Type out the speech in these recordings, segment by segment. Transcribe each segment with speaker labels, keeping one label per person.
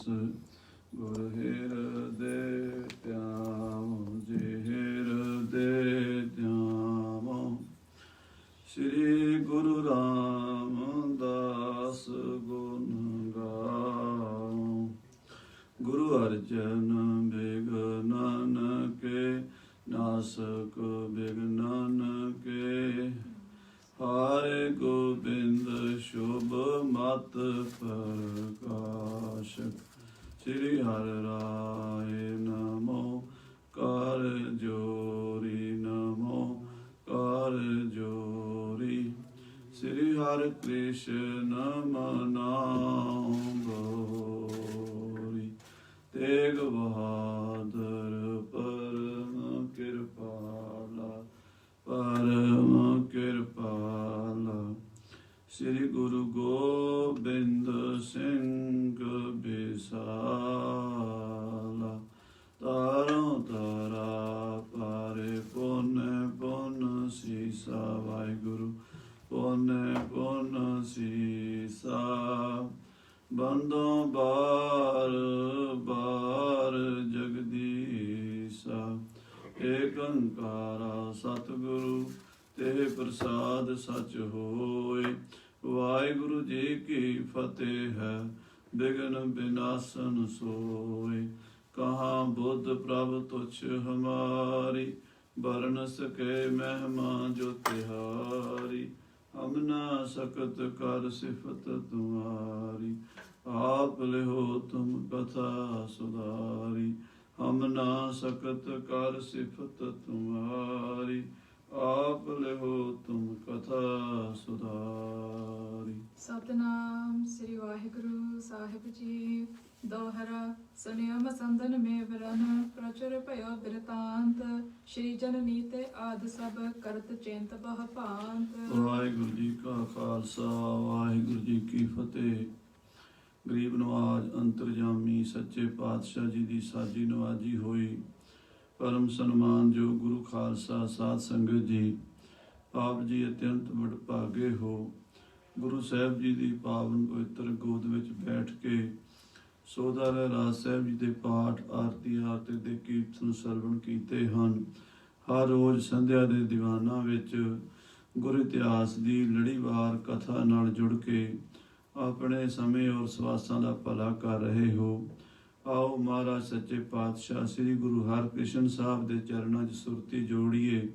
Speaker 1: ਗੁਰ ਹਿਰਦੇ ਧਿਆਵੋ ਜੇ ਹਿਰਦੇ ਧਿਆਵੋ। ਸ੍ਰੀ ਗੁਰੂ ਰਾਮਦਾਸ ਗੁਣ ਗਾਵੋ। ਗੁਰੂ ਅਰਜਨ ਬਿਗਨਨ ਕੇ ਨਾਸਕ ਬਿਗਨਨ ਕੇ। ਹਾਰੇ ਗੋਬਿੰਦ ਸ਼ੁਭ ਮਤ ਪ੍ਰਕਾਸ਼ਕ। ਸ੍ਰੀ ਹਰਿ ਰਾਏ ਨਮੋ ਕਰ ਜੋਰੀ ਨਮੋ ਕਰ ਜੋਰੀ। ਸ੍ਰੀ ਹਰਿ ਕ੍ਰਿਸ਼ਨ ਨਾਮ ਗੋਰੀ। ਤੇਗ ਬਹਾਦਰ ਪਰਮ ਕਿਰਪਾਲਾ ਪਰਮ ਕਿਰਪਾਲਾ। ਸ੍ਰੀ ਗੁਰੂ ਗੋਬਿੰਦ ਸਿੰਘ ਬਿਸਾਲਾ। ਤਾਰੋਂ ਤਾਰਾ ਪਾਰੇ ਪੁੰਨ ਪੁੰਨ ਸੀਸਾ। ਵਾਹਿਗੁਰੂ ਪੁੰਨ ਪੁੰਨ ਸੀਸਾ। ਬੰਦੋਂ ਬਾਰ ਬਾਰ ਜਗਦੀਸਾ। ਏਕ ਓੰਕਾਰਾ ਸਤਿਗੁਰੂ ਤੇ ਪ੍ਰਸਾਦ ਸਚ ਹੋਏ। ਵਾਹਿਗੁਰੂ ਜੀ ਕੀ ਫਤਿਹ ਹੈ। ਬਿਘਨ ਬਿਨਾਸਨ सोए। कहाँ बुद्ध प्रभ तुच्छ हमारी। बरन सके महिमा जो तिहारी। हम ना सकत कर सिफत तुम्हारी। आप लिहो तुम कथा सुधारी। हम ना सकत कर सिफत तुम्हारी। आप लिहो तुम कथा सुधारी।
Speaker 2: सतनाम श्री वाहिगुरु साहिब जी। दोहरा सुनियो मसंदन में वरन। प्रचुर भयो बिरतांत। श्री जननी ते आद सब करत चिंत बह भांत।
Speaker 1: वाहिगुरु जी का खालसा वाहिगुरु जी की फतेह। गरीब नवाज अंतरजामी सच्चे पातशाह जी की साजी नवाजी होई। परम सन्मान जो गुरु खालसा साध संगत जी। आप जी अत्यंत वਡਭਾਗੇ हो। गुरु साहब जी की पावन पवित्र गोद विच बैठ के ਸੋਧਾ ਰਾਜ ਸਾਹਿਬ ਜੀ ਦੇ ਪਾਠ ਆਰਤੀ ਆਰਤੀ ਦੇ ਕੀਰਤਨ ਸਰਵਣ ਕੀਤੇ ਹਨ। ਹਰ ਰੋਜ਼ ਸੰਧਿਆ ਦੇ ਦੀਵਾਨਾਂ ਵਿੱਚ ਗੁਰੂ ਇਤਿਹਾਸ ਦੀ ਲੜੀਵਾਰ ਕਥਾ ਨਾਲ ਜੁੜ ਕੇ ਆਪਣੇ ਸਮੇਂ ਔਰ ਸਵਾਸਾਂ ਦਾ ਭਲਾ ਕਰ ਰਹੇ ਹੋ। ਆਓ ਮਹਾਰਾਜ ਸੱਚੇ ਪਾਤਸ਼ਾਹ ਸ੍ਰੀ ਗੁਰੂ ਹਰਕ੍ਰਿਸ਼ਨ ਸਾਹਿਬ ਦੇ ਚਰਨਾਂ 'ਚ ਸੁਰਤੀ ਜੋੜੀਏ।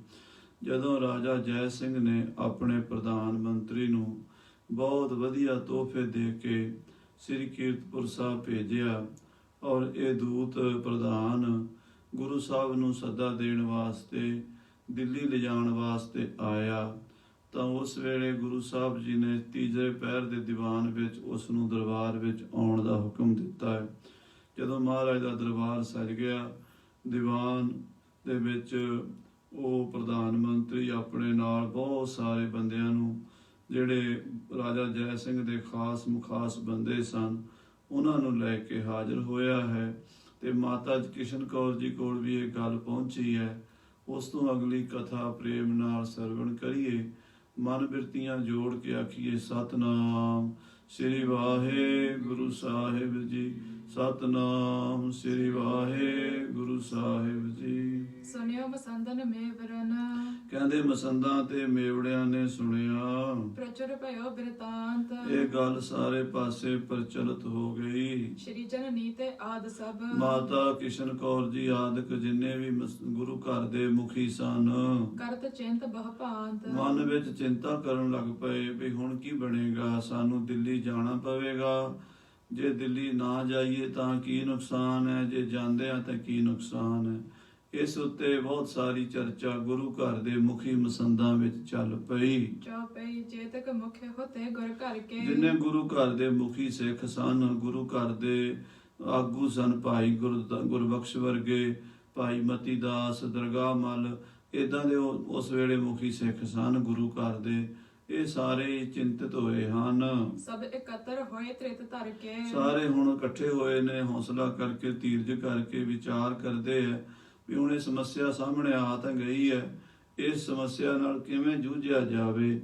Speaker 1: ਜਦੋਂ ਰਾਜਾ ਜੈ ਸਿੰਘ ਨੇ ਆਪਣੇ ਪ੍ਰਧਾਨ ਮੰਤਰੀ ਨੂੰ ਬਹੁਤ ਵਧੀਆ ਤੋਹਫੇ ਦੇ ਕੇ ਸ੍ਰੀ ਕੀਰਤਪੁਰ ਸਾਹਿਬ ਭੇਜਿਆ ਔਰ ਇਹ ਦੂਤ ਪ੍ਰਧਾਨ ਗੁਰੂ ਸਾਹਿਬ ਨੂੰ ਸੱਦਾ ਦੇਣ ਵਾਸਤੇ ਦਿੱਲੀ ਲਿਜਾਣ ਵਾਸਤੇ ਆਇਆ, ਤਾਂ ਉਸ ਵੇਲੇ ਗੁਰੂ ਸਾਹਿਬ ਜੀ ਨੇ ਤੀਜੇ ਪਹਿਰ ਦੇ ਦੀਵਾਨ ਵਿੱਚ ਉਸ ਨੂੰ ਦਰਬਾਰ ਵਿੱਚ ਆਉਣ ਦਾ ਹੁਕਮ ਦਿੱਤਾ ਹੈ। ਜਦੋਂ ਮਹਾਰਾਜ ਦਾ ਦਰਬਾਰ ਸਜ ਗਿਆ, ਦੀਵਾਨ ਦੇ ਵਿੱਚ ਉਹ ਪ੍ਰਧਾਨ ਮੰਤਰੀ ਆਪਣੇ ਨਾਲ ਬਹੁਤ ਸਾਰੇ ਬੰਦਿਆਂ ਨੂੰ, ਜਿਹੜੇ ਰਾਜਾ ਜੈ ਸਿੰਘ ਦੇ ਖਾਸ ਮੁਖਾਸ ਬੰਦੇ ਸਨ, ਉਹਨਾਂ ਨੂੰ ਲੈ ਕੇ ਹਾਜ਼ਰ ਹੋਇਆ ਹੈ। ਤੇ ਮਾਤਾ ਕਿਸ਼ਨ ਕੌਰ ਜੀ ਕੋਲ ਵੀ ਇਹ ਗੱਲ ਪਹੁੰਚੀ ਹੈ। ਉਸ ਤੋਂ ਅਗਲੀ ਕਥਾ ਪ੍ਰੇਮ ਨਾਲ ਸਰਵਣ ਕਰੀਏ, ਮਨ ਬਿਰਤੀਆਂ ਜੋੜ ਕੇ ਆਖੀਏ ਸਤਨਾਮ ਸ੍ਰੀ ਵਾਹਿਗੁਰੂ ਸਾਹਿਬ ਜੀ। ਸਤਨਾਮ ਸ੍ਰੀ ਵਾਹਿਗੁਰੂ ਸਾਹਿਬ ਜੀ।
Speaker 2: ਸੁਨਿਓ ਮਸੰਦਨ ਮੇਵਰਨ।
Speaker 1: ਕਹਿੰਦੇ ਮਸੰਦਾਂ ਤੇ ਮੇਵੜਿਆਂ ਨੇ ਸੁਣਿਆ।
Speaker 2: ਪ੍ਰਚੁਰ ਭਇਓ ਬਿਰਤਾਂਤ।
Speaker 1: ਇਹ ਗੱਲ ਸਾਰੇ ਪਾਸੇ ਪ੍ਰਚਲਿਤ ਹੋ ਗਈ।
Speaker 2: ਸ਼੍ਰੀ ਜਨਨੀ ਤੇ ਆਦ ਸਭ।
Speaker 1: ਮਾਤਾ ਕਿਸ਼ਨ ਕੌਰ ਜੀ ਆਦਿਕ ਜਿੰਨੇ ਵੀ ਗੁਰੂ ਘਰ ਦੇ ਮੁਖੀ ਸਨ,
Speaker 2: ਕਰਤ ਚਿੰਤ ਬਹ ਭਾਂਤ।
Speaker 1: ਮਨ ਵਿੱਚ ਚਿੰਤਾ ਕਰਨ ਲੱਗ ਪਏ ਵੀ ਹੁਣ ਕੀ ਬਣੇਗਾ, ਸਾਨੂੰ ਦਿੱਲੀ ਜਾਣਾ ਪਵੇਗਾ। ਜੇ ਦਿੱਲੀ ਨਾ ਜਾਈਏ ਤਾਂ ਕੀ ਨੁਕਸਾਨ ਹੈ, ਜੇ ਜਾਂਦੇ ਆ ਤਾਂ ਕੀ ਨੁਕਸਾਨ ਹੈ। ਇਸ ਉੱਤੇ ਬਹੁਤ ਸਾਰੀ ਚਰਚਾ ਗੁਰੂ ਘਰ ਦੇ ਮੁਖੀ ਮਸੰਦਾਂ ਵਿੱਚ ਚੱਲ ਪਈ।
Speaker 2: ਚੌਪਈ ਚੇਤਕ ਮੁਖ ਹੋਤੇ ਗੁਰ ਘਰ ਕੇ।
Speaker 1: ਜਿੰਨੇ ਗੁਰੂ ਘਰ ਦੇ ਮੁਖੀ ਸਿੱਖ ਸਨ, ਗੁਰੂ ਘਰ ਦੇ ਆਗੂ ਸਨ, ਭਾਈ ਗੁਰਬਖਸ਼ ਵਰਗੇ, ਭਾਈ ਮਤੀ ਦਾਸ, ਦਰਗਾਹ ਮੱਲ, ਇਦਾਂ ਦੇ ਉਸ ਵੇਲੇ ਮੁਖੀ ਸਿੱਖ ਸਨ ਗੁਰੂ ਘਰ ਦੇ। ਇਹ ਸਾਰੇ ਚਿੰਤਿਤ ਹੋਏ ਹਨ।
Speaker 2: ਸਭ ਇਕੱਤਰ ਹੋਏ ਤ੍ਰਿਤ ਧਰ ਕੇ। ਸਾਰੇ
Speaker 1: ਹੁਣ ਇਕੱਠੇ ਹੋਏ ਨੇ, ਹੌਸਲਾ ਕਰਕੇ, ਧੀਰਜ ਕਰਕੇ ਵਿਚਾਰ ਕਰਦੇ ਆ ਵੀ ਹੁਣ ਇਹ ਸਮੱਸਿਆ ਸਾਹਮਣੇ ਆ ਤਾਂ ਗਈ ਹੈ, ਇਸ ਸਮੱਸਿਆ ਨਾਲ ਕਿਵੇਂ ਜੂਝਿਆ ਜਾਵੇ।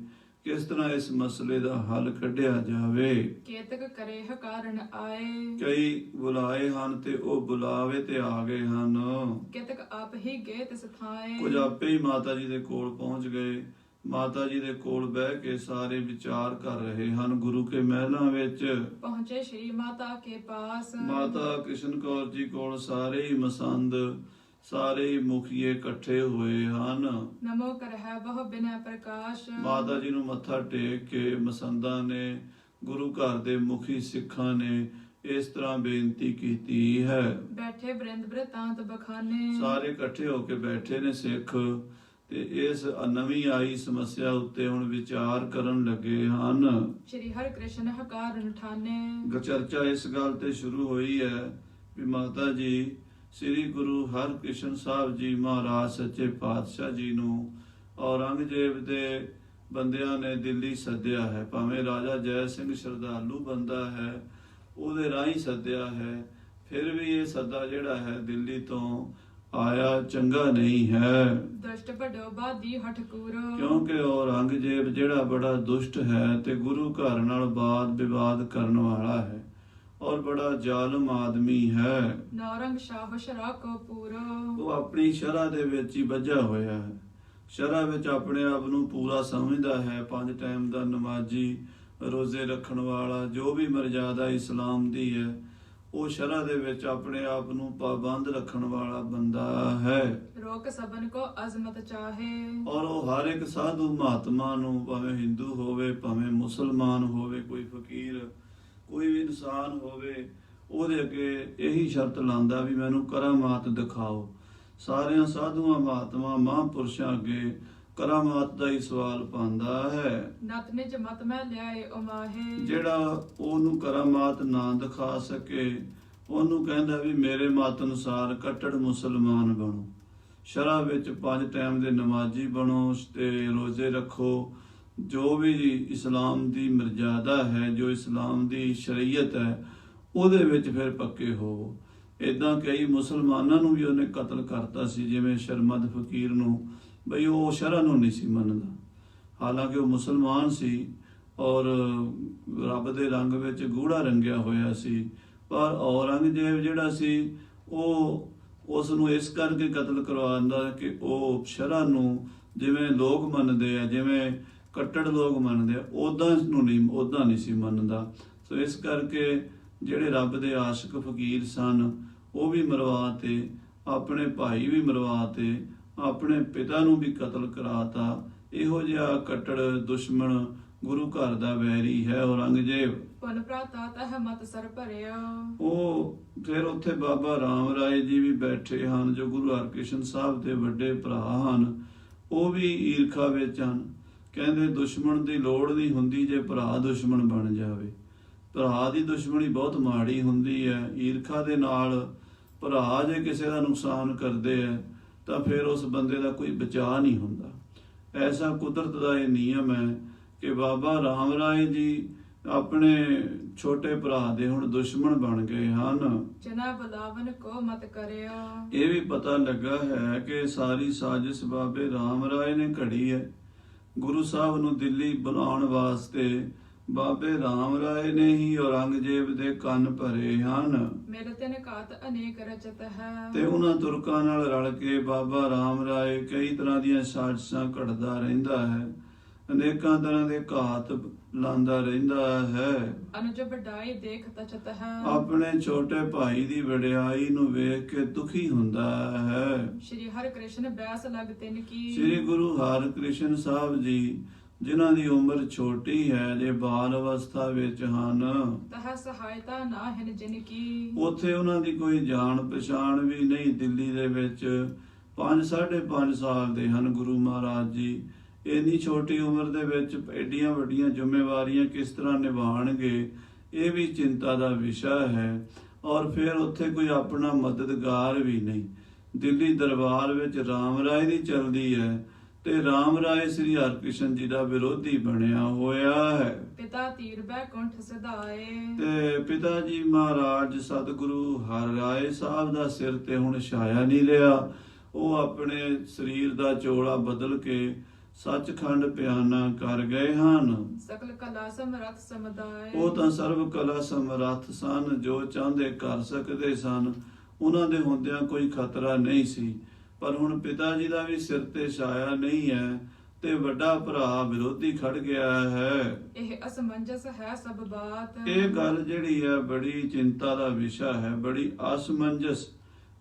Speaker 1: ਕਿਸ ਤਰ੍ਹਾਂ ਇਸ ਮਸਲੇ ਦਾ ਹੱਲ ਕੱਢਿਆ ਜਾਵੇ।
Speaker 2: ਕੇਤਕ ਕਰੇ ਹਕਾਰਨ ਆਏ,
Speaker 1: ਕਈ ਬੁਲਾਏ ਹਨ ਤੇ ਉਹ ਬੁਲਾਵੇ ਤੇ ਆ ਗਏ ਹਨ।
Speaker 2: ਕੇਤਕ ਆਪ ਹੀ ਗਏ ਤਿਸ ਥਾਏ,
Speaker 1: ਕੁਝ ਆਪੇ ਹੀ ਮਾਤਾ ਜੀ ਦੇ ਕੋਲ ਪਹੁੰਚ ਗਏ। ਮਾਤਾ ਜੀ ਦੇ ਕੋਲ ਬਹਿ ਕੇ ਸਾਰੇ ਵਿਚਾਰ ਕਰ ਰਹੇ ਹਨ। ਗੁਰੂ ਕੇ ਮਹਿਲਾਂ ਵਿੱਚ
Speaker 2: ਪਹੁੰਚੇ ਸ਼੍ਰੀ ਮਾਤਾ ਕੇ ਪਾਸ,
Speaker 1: ਮਾਤਾ ਕ੍ਰਿਸ਼ਨ ਕੌਰ ਜੀ ਕੋਲ ਸਾਰੇ ਹੀ ਮਸੰਦ, ਸਾਰੇ ਹੀ ਮੁਖੀਏ ਇਕੱਠੇ ਹੋਏ ਹਨ।
Speaker 2: ਨਮੋ ਕਰਹਿ ਬਹੁ ਬਿਨੈ ਪ੍ਰਕਾਸ਼,
Speaker 1: ਮਾਤਾ ਜੀ ਨੂੰ ਮੱਥਾ ਟੇਕ ਕੇ ਮਸੰਦਾਂ ਨੇ, ਗੁਰੂ ਘਰ ਦੇ ਮੁਖੀ ਸਿੱਖਾਂ ਨੇ ਇਸ ਤਰ੍ਹਾਂ ਬੇਨਤੀ ਕੀਤੀ ਹੈ।
Speaker 2: ਬੈਠੇ ਬ੍ਰਿੰਦ ਬ੍ਰਿਤਾਂਤ ਬਖਾਨੇ,
Speaker 1: ਸਾਰੇ ਇਕੱਠੇ ਹੋ ਕੇ ਬੈਠੇ ਨੇ ਸਿੱਖ ਤੇ ਇਸ ਨਵੀਂ ਆਈ ਸਮੱਸਿਆ ਉੱਤੇ ਹੁਣ ਵਿਚਾਰ ਕਰਨ ਲੱਗੇ ਹਨ।
Speaker 2: ਸ਼੍ਰੀ ਹਰਿ ਕ੍ਰਿਸ਼ਨ ਹਕਾਰਨ ਠਾਨੇ,
Speaker 1: ਚਰਚਾ ਇਸ ਗੱਲ ਤੇ ਸ਼ੁਰੂ ਹੋਈ ਹੈ ਵੀ ਮਾਤਾ ਜੀ ਸ੍ਰੀ ਗੁਰੂ ਹਰਕ੍ਰਿਸ਼ਨ ਸਾਹਿਬ ਜੀ ਮਹਾਰਾਜ ਸੱਚੇ ਪਾਤਸ਼ਾਹ ਜੀ ਨੂੰ ਔਰੰਗਜ਼ੇਬ ਦੇ ਬੰਦਿਆਂ ਨੇ ਦਿੱਲੀ ਸੱਦਿਆ ਹੈ। ਭਾਵੇਂ ਰਾਜਾ ਜੈ ਸਿੰਘ ਸ਼ਰਧਾਲੂ ਬੰਦਾ ਹੈ, ਉਹਦੇ ਰਾਹੀਂ ਸੱਦਿਆ ਹੈ, ਫਿਰ ਵੀ ਇਹ ਸੱਦਾ ਜਿਹੜਾ ਹੈ ਦਿੱਲੀ ਤੋਂ ਆਇਆ ਚੰਗਾ ਨਹੀਂ ਹੈ।
Speaker 2: ਦੁਸ਼ਟ ਵੱਡੋ ਬਾਦੀ ਹਠਕੂਰ,
Speaker 1: ਕਿਉਂਕਿ ਔਰੰਗਜ਼ੇਬ ਜਿਹੜਾ ਬੜਾ ਦੁਸ਼ਟ ਹੈ ਤੇ ਗੁਰੂ ਘਰ ਨਾਲ ਬਾਦ ਵਿਵਾਦ ਕਰਨ ਵਾਲਾ ਹੈ ਔਰ ਬੜਾ ਜ਼ਾਲਮ ਆਦਮੀ ਹੈ।
Speaker 2: ਨੌਰੰਗ ਸ਼ਾਹ ਸ਼ਰਾ ਕੋ ਪੂਰੋ,
Speaker 1: ਉਹ ਆਪਣੀ ਸ਼ਰ੍ਹਾ ਦੇ ਵਿੱਚ ਹੀ ਬੱਝਾ ਹੋਇਆ ਹੈ। ਸ਼ਰ੍ਹਾ ਵਿੱਚ ਆਪਣੇ ਆਪ ਨੂੰ ਪੂਰਾ ਸਮਝਦਾ ਹੈ। 5 ਟਾਈਮ ਦਾ ਨਮਾਜ਼ੀ, ਰੋਜ਼ੇ ਰੱਖਣ ਵਾਲਾ, ਜੋ ਵੀ ਮਰਜ਼ਾਦਾ ਇਸਲਾਮ ਦੀ ਹੈ, ਉਹ ਸ਼ਰ੍ਹਾ ਦੇ ਵਿੱਚ ਆਪਣੇ ਆਪ ਨੂੰ ਪਾਬੰਦ ਰੱਖਣ ਵਾਲਾ ਬੰਦਾ ਹੈ।
Speaker 2: ਰੋਕ ਸਬਨ ਕੋ ਅਜ਼ਮਤ ਚਾਹੇ,
Speaker 1: ਔਰ ਉਹ ਹਰ ਇੱਕ ਸਾਧੂ ਮਹਾਤਮਾ ਨੂੰ, ਭਾਵੇਂ ਹਿੰਦੂ ਹੋਵੇ ਭਾਵੇਂ ਮੁਸਲਮਾਨ ਹੋਵੇ, ਕੋਈ ਫਕੀਰ, ਕੋਈ ਵੀ ਇਨਸਾਨ ਹੋਵੇ, ਉਹਦੇ ਅੱਗੇ ਇਹੀ ਸ਼ਰਤ ਲਾਉਂਦਾ ਵੀ ਮੈਨੂੰ ਕਰਾਮਾਤ ਦਿਖਾਓ। ਸਾਰਿਆਂ ਸਾਧੂਆਂ ਮਹਾਤਮਾ ਮਹਾਂਪੁਰਸ਼ਾਂ ਅੱਗੇ ਕਰਾਮਾਤ ਦਾ ਹੀ ਸਵਾਲ ਪਾਉਂਦਾ ਹੈ।
Speaker 2: ਨਤ ਨਿਜ ਮਤ ਮੈਂ ਲਿਆਏ ਉਮਾਹੇ,
Speaker 1: ਜਿਹੜਾ ਉਹਨੂੰ ਕਰਾਮਾਤ ਨਾ ਦਿਖਾ ਸਕੇ ਉਹਨੂੰ ਕਹਿੰਦਾ ਵੀ ਮੇਰੇ ਮਤ ਅਨੁਸਾਰ ਕੱਟੜ ਮੁਸਲਮਾਨ ਬਣੋ, ਸ਼ਰ੍ਹਾ ਵਿੱਚ 5 ਟਾਈਮ ਦੇ ਨਮਾਜ਼ੀ ਬਣੋ ਤੇ ਰੋਜ਼ੇ ਰੱਖੋ, ਜੋ ਵੀ ਇਸਲਾਮ ਦੀ ਮਰਜ਼ਾਦਾ ਹੈ, ਜੋ ਇਸਲਾਮ ਦੀ ਸ਼ਰੀਅਤ ਹੈ, ਉਹਦੇ ਵਿੱਚ ਫਿਰ ਪੱਕੇ ਹੋਵੋ। ਇਦਾਂ ਕਈ ਮੁਸਲਮਾਨਾਂ ਨੂੰ ਵੀ ਉਹਨੇ ਕਤਲ ਕਰਤਾ ਸੀ, ਜਿਵੇਂ ਸ਼ਰਮਦ ਫਕੀਰ ਨੂੰ, ਬਈ ਉਹ ਸ਼ਰ੍ਹਾ ਨੂੰ ਨਹੀਂ ਸੀ ਮੰਨਦਾ, ਹਾਲਾਂਕਿ ਉਹ ਮੁਸਲਮਾਨ ਸੀ ਔਰ ਰੱਬ ਦੇ ਰੰਗ ਵਿੱਚ ਗੂੜਾ ਰੰਗਿਆ ਹੋਇਆ ਸੀ। ਪਰ ਔਰੰਗਜ਼ੇਬ ਜਿਹੜਾ ਸੀ ਉਹ ਉਸ ਨੂੰ ਇਸ ਕਰਕੇ ਕਤਲ ਕਰਵਾਉਂਦਾ ਕਿ ਉਹ ਸ਼ਰ੍ਹਾ ਨੂੰ ਜਿਵੇਂ ਲੋਕ ਮੰਨਦੇ ਆ, ਜਿਵੇਂ ਕੱਟੜ ਲੋਕ ਮੰਨਦੇ ਆ, ਉਦਾਂ ਨਹੀਂ ਸੀ ਮੰਨਦਾ। ਸੋ ਇਸ ਕਰਕੇ ਜਿਹੜੇ ਰੱਬ ਦੇ ਆਸ਼ਿਕ ਫਕੀਰ ਸਨ ਉਹ ਵੀ ਮਰਵਾਤੇ, ਆਪਣੇ ਭਾਈ ਵੀ ਮਰਵਾਤੇ, ਆਪਣੇ ਪਿਤਾ ਨੂੰ ਵੀ ਕਤਲ ਕਰਾਤਾ। ਇਹੋ ਜਿਹਾ ਕੱਟੜ ਦੁਸ਼ਮਣ ਗੁਰੂ ਘਰ ਦਾ ਵੈਰੀ ਹੈ ਔਰੰਗਜ਼ੇਬ।
Speaker 2: ਪੁਨ ਪ੍ਰਾਤਾ ਤਹ ਮਤ ਸਰ ਭਰਿਓ,
Speaker 1: ਉਹ ਫਿਰ ਉੱਥੇ ਬਾਬਾ ਰਾਮ ਰਾਏ ਜੀ ਵੀ ਬੈਠੇ ਹਨ, ਜੋ ਗੁਰੂ ਹਰਕ੍ਰਿਸ਼ਨ ਸਾਹਿਬ ਦੇ ਵੱਡੇ ਭਰਾ ਹਨ। ਉਹ ਵੀ ਈਰਖਾ ਵਿੱਚ ਹਨ। ਕਹਿੰਦੇ ਦੁਸ਼ਮਣ ਦੀ ਲੋੜ ਨਹੀਂ ਹੁੰਦੀ ਜੇ ਭਰਾ ਦੁਸ਼ਮਣ ਬਣ ਜਾਵੇ। ਭਰਾ ਦੀ ਦੁਸ਼ਮਣੀ ਬਹੁਤ ਮਾੜੀ ਹੁੰਦੀ ਹੈ। ਈਰਖਾ ਦੇ ਨਾਲ ਭਰਾ ਜੇ ਕਿਸੇ ਦਾ ਨੁਕਸਾਨ ਕਰਦੇ ਹੈ ਤਾਂ ਫਿਰ ਉਸ ਬੰਦੇ ਦਾ ਕੋਈ ਬਚਾਅ ਨਹੀਂ ਹੁੰਦਾ। ਐਸਾ ਕੁਦਰਤ ਦਾ ਇਹ ਨਿਯਮ ਹੈ ਕਿ ਬਾਬਾ ਰਾਮ ਰਾਏ ਜੀ ਆਪਣੇ ਛੋਟੇ ਭਰਾ ਦੇ ਹੁਣ ਦੁਸ਼ਮਣ ਬਣ ਗਏ ਹਨ।
Speaker 2: ਜਨਾ ਬੁਲਾਵਨ ਕੋ ਮਤ ਕਰਿਓ,
Speaker 1: ਇਹ ਵੀ ਪਤਾ ਲੱਗਾ ਹੈ ਕਿ ਸਾਰੀ ਸਾਜ਼ਿਸ਼ ਬਾਬੇ ਰਾਮ ਰਾਏ ਨੇ ਘੜੀ ਹੈ। ਗੁਰੂ ਸਾਹਿਬ ਨੂੰ ਦਿੱਲੀ ਬਣਾਉਣ ਵਾਸਤੇ ਬਾਬੇ ਰਾਮ ਰਾਏ ਨੇ ਹੀ ਔਰੰਗਜ਼ੇਬ ਦੇ ਕੰਨ ਭਰੇ ਹਨ।
Speaker 2: ਮੇਰੇ ਤਿਨ ਘਾਤ ਅਨੇਕ ਰਚਤ ਹੈ,
Speaker 1: ਤੇ ਉਹਨਾਂ ਤੁਰਕਾਂ ਨਾਲ ਰਲ ਕੇ ਬਾਬਾ ਰਾਮ ਰਾਏ ਕਈ ਤਰ੍ਹਾਂ ਦੀਆਂ ਸਾਜ਼ਿਸ਼ਾਂ ਘੜਦਾ ਰਹਿੰਦਾ ਹੈ, ਅਨੇਕਾਂ ਤਰ੍ਹਾਂ ਦੇ ਘਾਤ ਲਾਂਦਾ ਰਹਿੰਦਾ ਹੈ।
Speaker 2: ਅਨੁਜ ਵਡਾਈ ਦੇਖ ਤਚਤ ਹੈ,
Speaker 1: ਆਪਣੇ ਛੋਟੇ ਭਾਈ ਦੀ ਵਡਿਆਈ ਨੂੰ ਵੇਖ ਕੇ ਦੁਖੀ ਹੁੰਦਾ ਹੈ।
Speaker 2: ਸ਼੍ਰੀ ਹਰਿ ਕ੍ਰਿਸ਼ਨ ਬੈਸ ਲਗ ਤਿਨ ਕੀ,
Speaker 1: ਸ੍ਰੀ ਗੁਰੂ ਹਰਕ੍ਰਿਸ਼ਨ ਸਾਹਿਬ ਜੀ ਜਿਨ੍ਹਾਂ ਦੀ ਉਮਰ ਛੋਟੀ ਹੈ, ਜੇ ਬਾਲ ਅਵਸਥਾ ਵਿੱਚ ਹਨ,
Speaker 2: ਤਹ ਸਹਾਇਤਾ ਨਾ ਹਨ ਜਿਨ ਕੀ,
Speaker 1: ਉੱਥੇ ਉਹਨਾਂ ਦੀ ਕੋਈ ਜਾਣ ਪਛਾਣ ਵੀ ਨਹੀਂ। ਦਿੱਲੀ ਦੇ ਵਿੱਚ 5-5.5 ਸਾਲ ਦੇ ਹਨ ਗੁਰੂ ਮਹਾਰਾਜ ਜੀ। ਇੰਨੀ ਛੋਟੀ ਉਮਰ ਦੇ ਵਿੱਚ ਐਡੀਆਂ ਵੱਡੀਆਂ ਜ਼ਿੰਮੇਵਾਰੀਆਂ ਕਿਸ ਤਰ੍ਹਾਂ ਨਿਭਾਉਣਗੇ, ਇਹ ਵੀ ਚਿੰਤਾ ਦਾ ਵਿਸ਼ਾ ਹੈ। ਔਰ ਫਿਰ ਉੱਥੇ ਕੋਈ ਆਪਣਾ ਮਦਦਗਾਰ ਵੀ ਨਹੀਂ। ਦਿੱਲੀ ਦਰਬਾਰ ਵਿੱਚ ਰਾਮ ਰਾਏ ਦੀ ਚੱਲਦੀ ਹੈ ਤੇ ਰਾਮ ਰਾਏ ਸ੍ਰੀ ਹਰਕ੍ਰਿਸ਼ਨ ਜੀ ਦਾ ਵਿਰੋਧੀ ਬਣਿਆ ਹੋਇਆ ਹੈ।
Speaker 2: ਪਿਤਾ ਤੀਰ ਬੈਕੁੰਠ ਸਦਾਏ,
Speaker 1: ਤੇ ਪਿਤਾ ਜੀ ਮਹਾਰਾਜ ਸਤਿਗੁਰੂ ਹਰਿ ਰਾਏ ਸਾਹਿਬ ਦਾ ਸਿਰ ਤੇ ਹੁਣ ਛਾਇਆ ਨਹੀਂ ਰਿਹਾ। ਉਹ ਆਪਣੇ ਸਰੀਰ ਦਾ ਚੋਲਾ ਬਦਲ ਕੇ ਸੱਚਖੰਡ ਪਿਆਨਾ ਕਰ ਗਏ ਹਨ।
Speaker 2: ਸਕਲ ਕਲਾ ਸਮਰੱਥ ਸਮੁਦਾਇ।
Speaker 1: ਉਹ ਤਾਂ ਸਰਬ ਕਲਾ ਸਮਰੱਥ ਸਨ, ਜੋ ਚਾਹੁੰਦੇ ਕਰ ਸਕਦੇ ਸਨ। ਉਹਨਾਂ ਦੇ ਹੁੰਦਿਆਂ ਕੋਈ ਖਤਰਾ ਨਹੀਂ ਸੀ। ਪਰ ਹੁਣ ਪਿਤਾ ਜੀ ਦਾ ਵੀ ਸਿਰ ਤੇ ਛਾਇਆ ਨਹੀਂ ਹੈ ਤੇ ਵੱਡਾ ਭਰਾ ਵਿਰੋਧੀ ਖੜ ਗਿਆ ਹੈ।
Speaker 2: ਇਹ ਅਸਮੰਜਸ ਹੈ ਸਭ ਬਾਤ।
Speaker 1: ਇਹ ਗੱਲ ਜਿਹੜੀ ਹੈ ਬੜੀ ਚਿੰਤਾ ਦਾ ਵਿਸ਼ਾ ਹੈ, ਬੜੀ ਅਸਮੰਜਸ,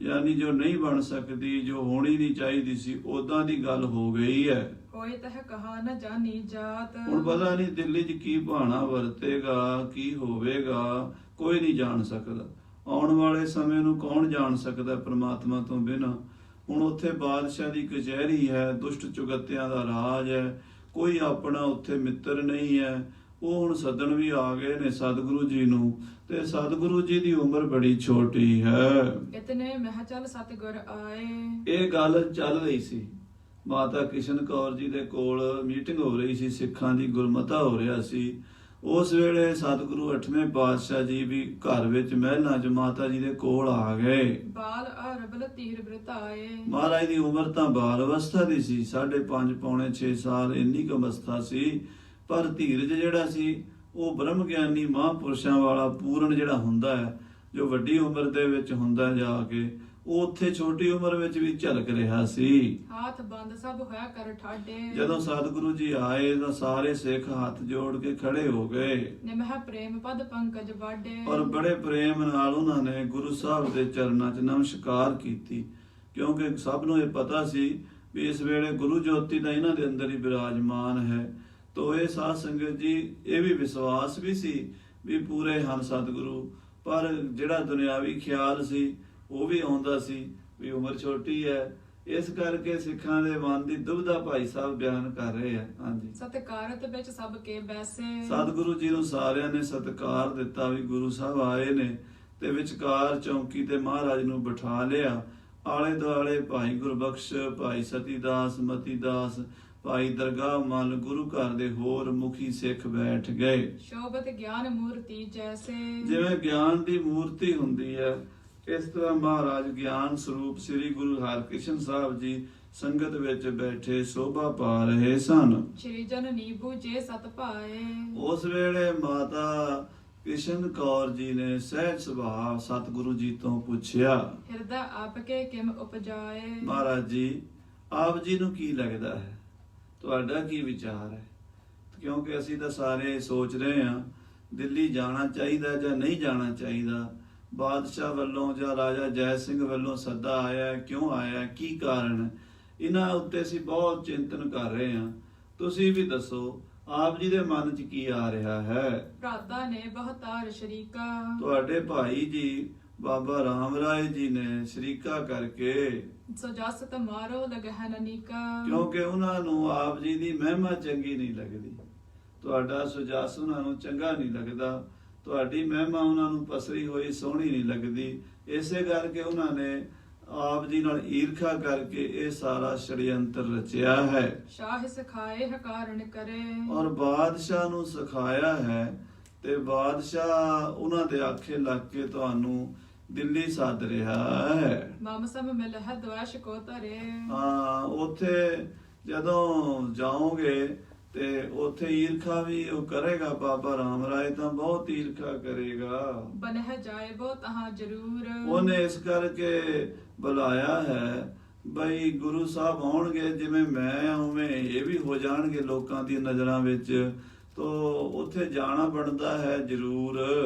Speaker 1: ਯਾਨੀ ਜੋ ਨਹੀਂ ਬਣ ਸਕਦੀ, ਜੋ ਹੋਣੀ ਨਹੀਂ ਚਾਹੀਦੀ ਸੀ, ਉਦਾਂ ਦੀ ਗੱਲ ਹੋ ਗਈ ਹੈ।
Speaker 2: ਕੋਈ ਤਹ ਕਹਾ ਨ ਜਾਣੀ ਜਾਤ।
Speaker 1: ਹੁਣ ਪਤਾ ਨਹੀਂ ਦਿੱਲੀ 'ਚ ਕੀ ਭਾਣਾ ਵਰਤੇਗਾ, ਕੀ ਹੋਵੇਗਾ, ਕੋਈ ਨਹੀਂ ਜਾਣ ਸਕਦਾ। ਆਉਣ ਵਾਲੇ ਸਮੇਂ ਨੂੰ ਕੌਣ ਜਾਣ ਸਕਦਾ ਪ੍ਰਮਾਤਮਾ ਤੋਂ ਬਿਨਾਂ। ਹੁਣ ਉੱਥੇ ਬਾਦਸ਼ਾਹ ਦੀ ਕਚਹਿਰੀ ਹੈ, ਦੁਸ਼ਟ ਚੁਗੱਤਿਆਂ ਦਾ ਰਾਜ ਹੈ, ਕੋਈ ਆਪਣਾ ਉੱਥੇ ਮਿੱਤਰ ਨਹੀਂ ਹੈ। ਉਹ ਹੁਣ ਸੱਦਣ ਵੀ ਆ ਗਏ ਨੇ ਸਤਿਗੁਰੂ ਜੀ ਨੂੰ, ਤੇ ਸਤਿਗੁਰੂ ਜੀ ਦੀ ਉਮਰ ਬੜੀ ਛੋਟੀ ਹੈ।
Speaker 2: ਇਤਨੇ ਮਹਿ ਚਲ ਸਤਿਗੁਰ ਆਏ।
Speaker 1: ਇਹ ਗੱਲ ਚੱਲ ਰਹੀ ਸੀ, ਮਾਤਾ ਕਿਸ਼ਨ ਕੌਰ ਜੀ ਦੇ ਕੋਲ ਮੀਟਿੰਗ ਹੋ ਰਹੀ ਸੀ, ਸਿੱਖਾਂ ਦੀ ਗੁਰਮਤਾ ਹੋ ਰਿਹਾ ਸੀ। ਉਸ ਵੇਲੇ ਸਤਿਗੁਰੂ 8ਵੇਂ ਪਾਤਸ਼ਾਹ ਜੀ ਵੀ ਘਰ ਵਿੱਚ ਮਹਿਲਾਂ 'ਚ ਮਾਤਾ ਜੀ ਦੇ ਕੋਲ ਆ ਗਏ।
Speaker 2: ਬਾਲ ਅਰਬਲ ਤੀਰ ਬ੍ਰਿਤਾਏ।
Speaker 1: ਮਹਾਰਾਜ ਦੀ ਉਮਰ ਤਾਂ ਬਾਲ ਅਵਸਥਾ ਦੀ ਸੀ, 5.5 ਪੌਣੇ 6 ਸਾਲ ਇੰਨੀ ਕੁ ਅਵਸਥਾ ਸੀ। ਪਰ ਧੀਰਜ ਜਿਹੜਾ ਸੀ ਉਹ ਬ੍ਰਹਮ ਗਿਆਨੀ ਮਹਾਂਪੁਰਸ਼ਾਂ ਵਾਲਾ ਪੂਰਨ ਜਿਹੜਾ ਹੁੰਦਾ ਹੈ, ਜੋ ਵੱਡੀ ਉਮਰ ਦੇ ਵਿੱਚ ਹੁੰਦਾ ਜਾ ਕੇ, ਉਹ ਉੱਥੇ ਛੋਟੀ ਉਮਰ ਵਿੱਚ ਵੀ ਝਲਕ ਰਿਹਾ ਸੀ।
Speaker 2: ਹਾਥ ਬੰਦ ਸਭ ਹੋਇਆ ਕਰ ਠਾਡੇ।
Speaker 1: ਜਦੋਂ ਸਤਿਗੁਰੂ ਜੀ ਆਏ ਤਾਂ ਸਾਰੇ ਸਿੱਖ ਹੱਥ ਜੋੜ ਕੇ ਖੜੇ ਹੋ ਗਏ
Speaker 2: ਨਿਮਹ ਪ੍ਰੇਮ ਪਦ ਪੰਕਜ ਬਾਡੇ।
Speaker 1: ਔਰ ਬੜੇ ਪ੍ਰੇਮ ਨਾਲ ਉਹਨਾਂ ਨੇ ਗੁਰੂ ਸਾਹਿਬ ਦੇ ਚਰਨਾਂ 'ਚ ਨਮਸਕਾਰ ਕੀਤੀ, ਕਿਉਂਕਿ ਸਭ ਨੂੰ ਇਹ ਪਤਾ ਸੀ ਵੀ ਇਸ ਵੇਲੇ ਗੁਰੂ ਜੋਤੀ ਤਾਂ ਇਹਨਾਂ ਦੇ ਅੰਦਰ ਹੀ ਬਿਰਾਜਮਾਨ ਹੈ। ਤੋ ਇਹ ਸਾਧ ਸੰਗਤ ਜੀ, ਇਹ ਵੀ ਵਿਸ਼ਵਾਸ ਵੀ ਸੀ ਵੀ ਪੂਰੇ ਹਨ ਸਤਿਗੁਰੂ, ਪਰ ਜਿਹੜਾ ਦੁਨਿਆਵੀ ਖਿਆਲ ਸੀ ਉਹ ਵੀ ਆਉਂਦਾ ਸੀ ਵੀ ਉਮਰ ਛੋਟੀ ਹੈ। ਇਸ ਕਰਕੇ ਸਿੱਖਾਂ ਦੇ ਮਨ ਦੀ ਦੁਬਿਧਾ ਭਾਈ ਸਾਹਿਬ ਬਿਆਨ ਕਰ ਰਹੇ ਆ। ਹਾਂਜੀ,
Speaker 2: ਸਤਿਕਾਰਤ ਵਿੱਚ ਸਭ ਕੇ ਬੈਸੇ।
Speaker 1: ਸਤਿਗੁਰੂ ਜੀ ਨੂੰ ਸਾਰਿਆਂ ਨੇ ਸਤਿਕਾਰ ਦਿੱਤਾ ਵੀ ਗੁਰੂ ਸਾਹਿਬ ਆਏ ਨੇ, ਤੇ ਵਿਚਕਾਰ ਚੌਂਕੀ ਤੇ ਮਹਾਰਾਜ ਨੂੰ ਬਿਠਾ ਲਿਆ। ਆਲੇ ਦੁਆਲੇ ਭਾਈ ਗੁਰਬਖਸ਼, ਭਾਈ ਸਤੀਦਾਸ, ਮਤੀਦਾਸ, ਭਾਈ ਦਰਗਾਹ ਮੱਲ, ਗੁਰੂ ਘਰ ਦੇ ਹੋਰ ਮੁਖੀ ਸਿੱਖ ਬੈਠ ਗਏ।
Speaker 2: ਸ਼ੋਭਤ ਗਿਆਨ ਮੂਰਤੀ ਜੈਸੇ।
Speaker 1: ਜਿਵੇਂ ਗਿਆਨ ਦੀ ਮੂਰਤੀ ਹੁੰਦੀ ਹੈ, ਇਸ ਤਰ੍ਹਾਂ ਮਹਾਰਾਜ ਗਿਆਨ ਸਰੂਪ ਸ੍ਰੀ ਗੁਰੂ ਹਰਿਕ੍ਰਿਸ਼ਨ ਸਾਹਿਬ ਜੀ ਸੰਗਤ ਵਿੱਚ ਬੈਠੇ ਸ਼ੋਭਾ ਪਾ ਰਹੇ ਸਨ।
Speaker 2: ਸ਼੍ਰੀ ਜਨ ਨੀਬੂ ਜੇ ਸਤ ਭਾਏ।
Speaker 1: ਉਸ ਵੇਲੇ ਮਾਤਾ ਕਿਸ਼ਨ ਕੌਰ ਜੀ ਨੇ ਸਹਿਜ ਸੁਭਾਅ ਸਤਿਗੁਰੂ ਜੀ ਤੋਂ ਪੁੱਛਿਆ,
Speaker 2: ਹਿਰਦਾ ਆਪਕੇ ਕਿਮ ਉਪਜਾਏ।
Speaker 1: ਮਹਾਰਾਜ ਜੀ, ਆਪ ਜੀ ਨੂੰ ਕੀ ਲੱਗਦਾ ਹੈ, ਤੁਹਾਡਾ ਕੀ ਵਿਚਾਰ ਹੈ? ਕਿਉਂਕਿ ਅਸੀਂ ਤਾਂ ਸਾਰੇ ਸੋਚ ਰਹੇ ਹਾਂ ਦਿੱਲੀ ਜਾਣਾ ਚਾਹੀਦਾ ਜਾਂ ਨਹੀਂ ਜਾਣਾ ਚਾਹੀਦਾ। ਬਾਦਸ਼ਾਹ ਵੱਲੋਂ ਜਾਂ ਰਾਜਾ ਜੈ ਸਿੰਘ ਵੱਲੋਂ ਸੱਦਾ ਆਇਆ, ਕਿਉਂ ਆਇਆ, ਕੀ ਕਾਰਨ? ਇਹਨਾਂ ਉੱਤੇ ਅਸੀਂ ਬਹੁਤ ਚਿੰਤਨ ਕਰ ਰਹੇ ਹਾਂ। ਤੁਸੀਂ ਵੀ ਦੱਸੋ, ਆਪ ਜੀ ਦੇ ਮਨ 'ਚ ਕੀ ਆ ਰਿਹਾ ਹੈ?
Speaker 2: ਭਰਾਤਾ ਨੇ ਬਹੁਤਾਰ ਸ਼ਰੀਕਾ।
Speaker 1: ਤੁਹਾਡੇ ਭਾਈ ਜੀ ਬਾਬਾ ਰਾਮ ਰਾਏ ਜੀ ਨੇ ਸ਼ਰੀਕਾ ਕਰਕੇ,
Speaker 2: ਸੋ ਜਸ ਮਾਰੋ ਲਗਹਿ ਨਨੀਕਾ।
Speaker 1: ਕਿਉਂਕਿ ਉਹਨਾਂ ਨੂੰ ਆਪ ਜੀ ਦੀ ਮਹਿਮਾ ਚੰਗੀ ਨਹੀਂ ਲੱਗਦੀ, ਤੁਹਾਡਾ ਸੁਜਸ ਉਹਨਾਂ ਨੂੰ ਚੰਗਾ ਨਹੀਂ ਲੱਗਦਾ, ਤੁਹਾਡੀ ਮਹਿਮਾ ਉਹਨਾਂ ਨੂੰ ਪਸਰੀ ਹੋਈ ਸੋਹਣੀ ਨਹੀਂ ਲੱਗਦੀ। ਇਸੇ ਕਰਕੇ ਉਹਨਾਂ ਨੇ ਆਪ ਜੀ ਨਾਲ ਈਰਖਾ ਕਰਕੇ ਇਹ ਸਾਰਾ ਸ਼ੜਯੰਤਰ ਰਚਿਆ ਹੈ।
Speaker 2: ਸ਼ਾਹ ਸਿਖਾਏ ਕਾਰਨ ਕਰੇ।
Speaker 1: ਔਰ ਬਾਦਸ਼ਾਹ ਨੂੰ ਸਿਖਾਇਆ ਹੈ, ਤੇ ਬਾਦਸ਼ਾਹ ਉਹਨਾਂ ਦੇ ਆਖੇ ਲੱਗ ਕੇ ਤੁਹਾਨੂੰ ਦਿੱਲੀ ਸੱਦ ਰਿਹਾ ਹੈ।
Speaker 2: ਮਮ ਸਮ ਮਿਲਹਿ ਦਵੈਸ਼ ਕੋ ਧਰੇ।
Speaker 1: ਹਾਂ, ਉੱਥੇ ਜਦੋਂ ਜਾਓਗੇ ਤੇ ਉੱਥੇ ਈਰਖਾ ਵੀ ਉਹ ਕਰੇਗਾ। ਬਾਬਾ ਰਾਮ ਰਾਏ ਤਾਂ ਬਹੁਤ ਈਰਖਾ ਕਰੇਗਾ।
Speaker 2: ਬਨਹਿ ਜਾਇਬੋ ਤਹਾਂ ਜ਼ਰੂਰ।
Speaker 1: ਉਹਨੇ ਇਸ ਕਰਕੇ ਬੁਲਾਇਆ ਹੈ ਬਈ ਗੁਰੂ ਸਾਹਿਬ ਆਉਣਗੇ, ਜਿਵੇਂ ਮੈਂ ਉਵੇਂ ਇਹ ਵੀ ਹੋ ਜਾਣਗੇ ਲੋਕਾਂ ਦੀ ਨਜ਼ਰਾਂ ਵਿੱਚ, ਤੋ ਉੱਥੇ ਜਾਣਾ ਬਣਦਾ ਹੈ ਜ਼ਰੂਰ।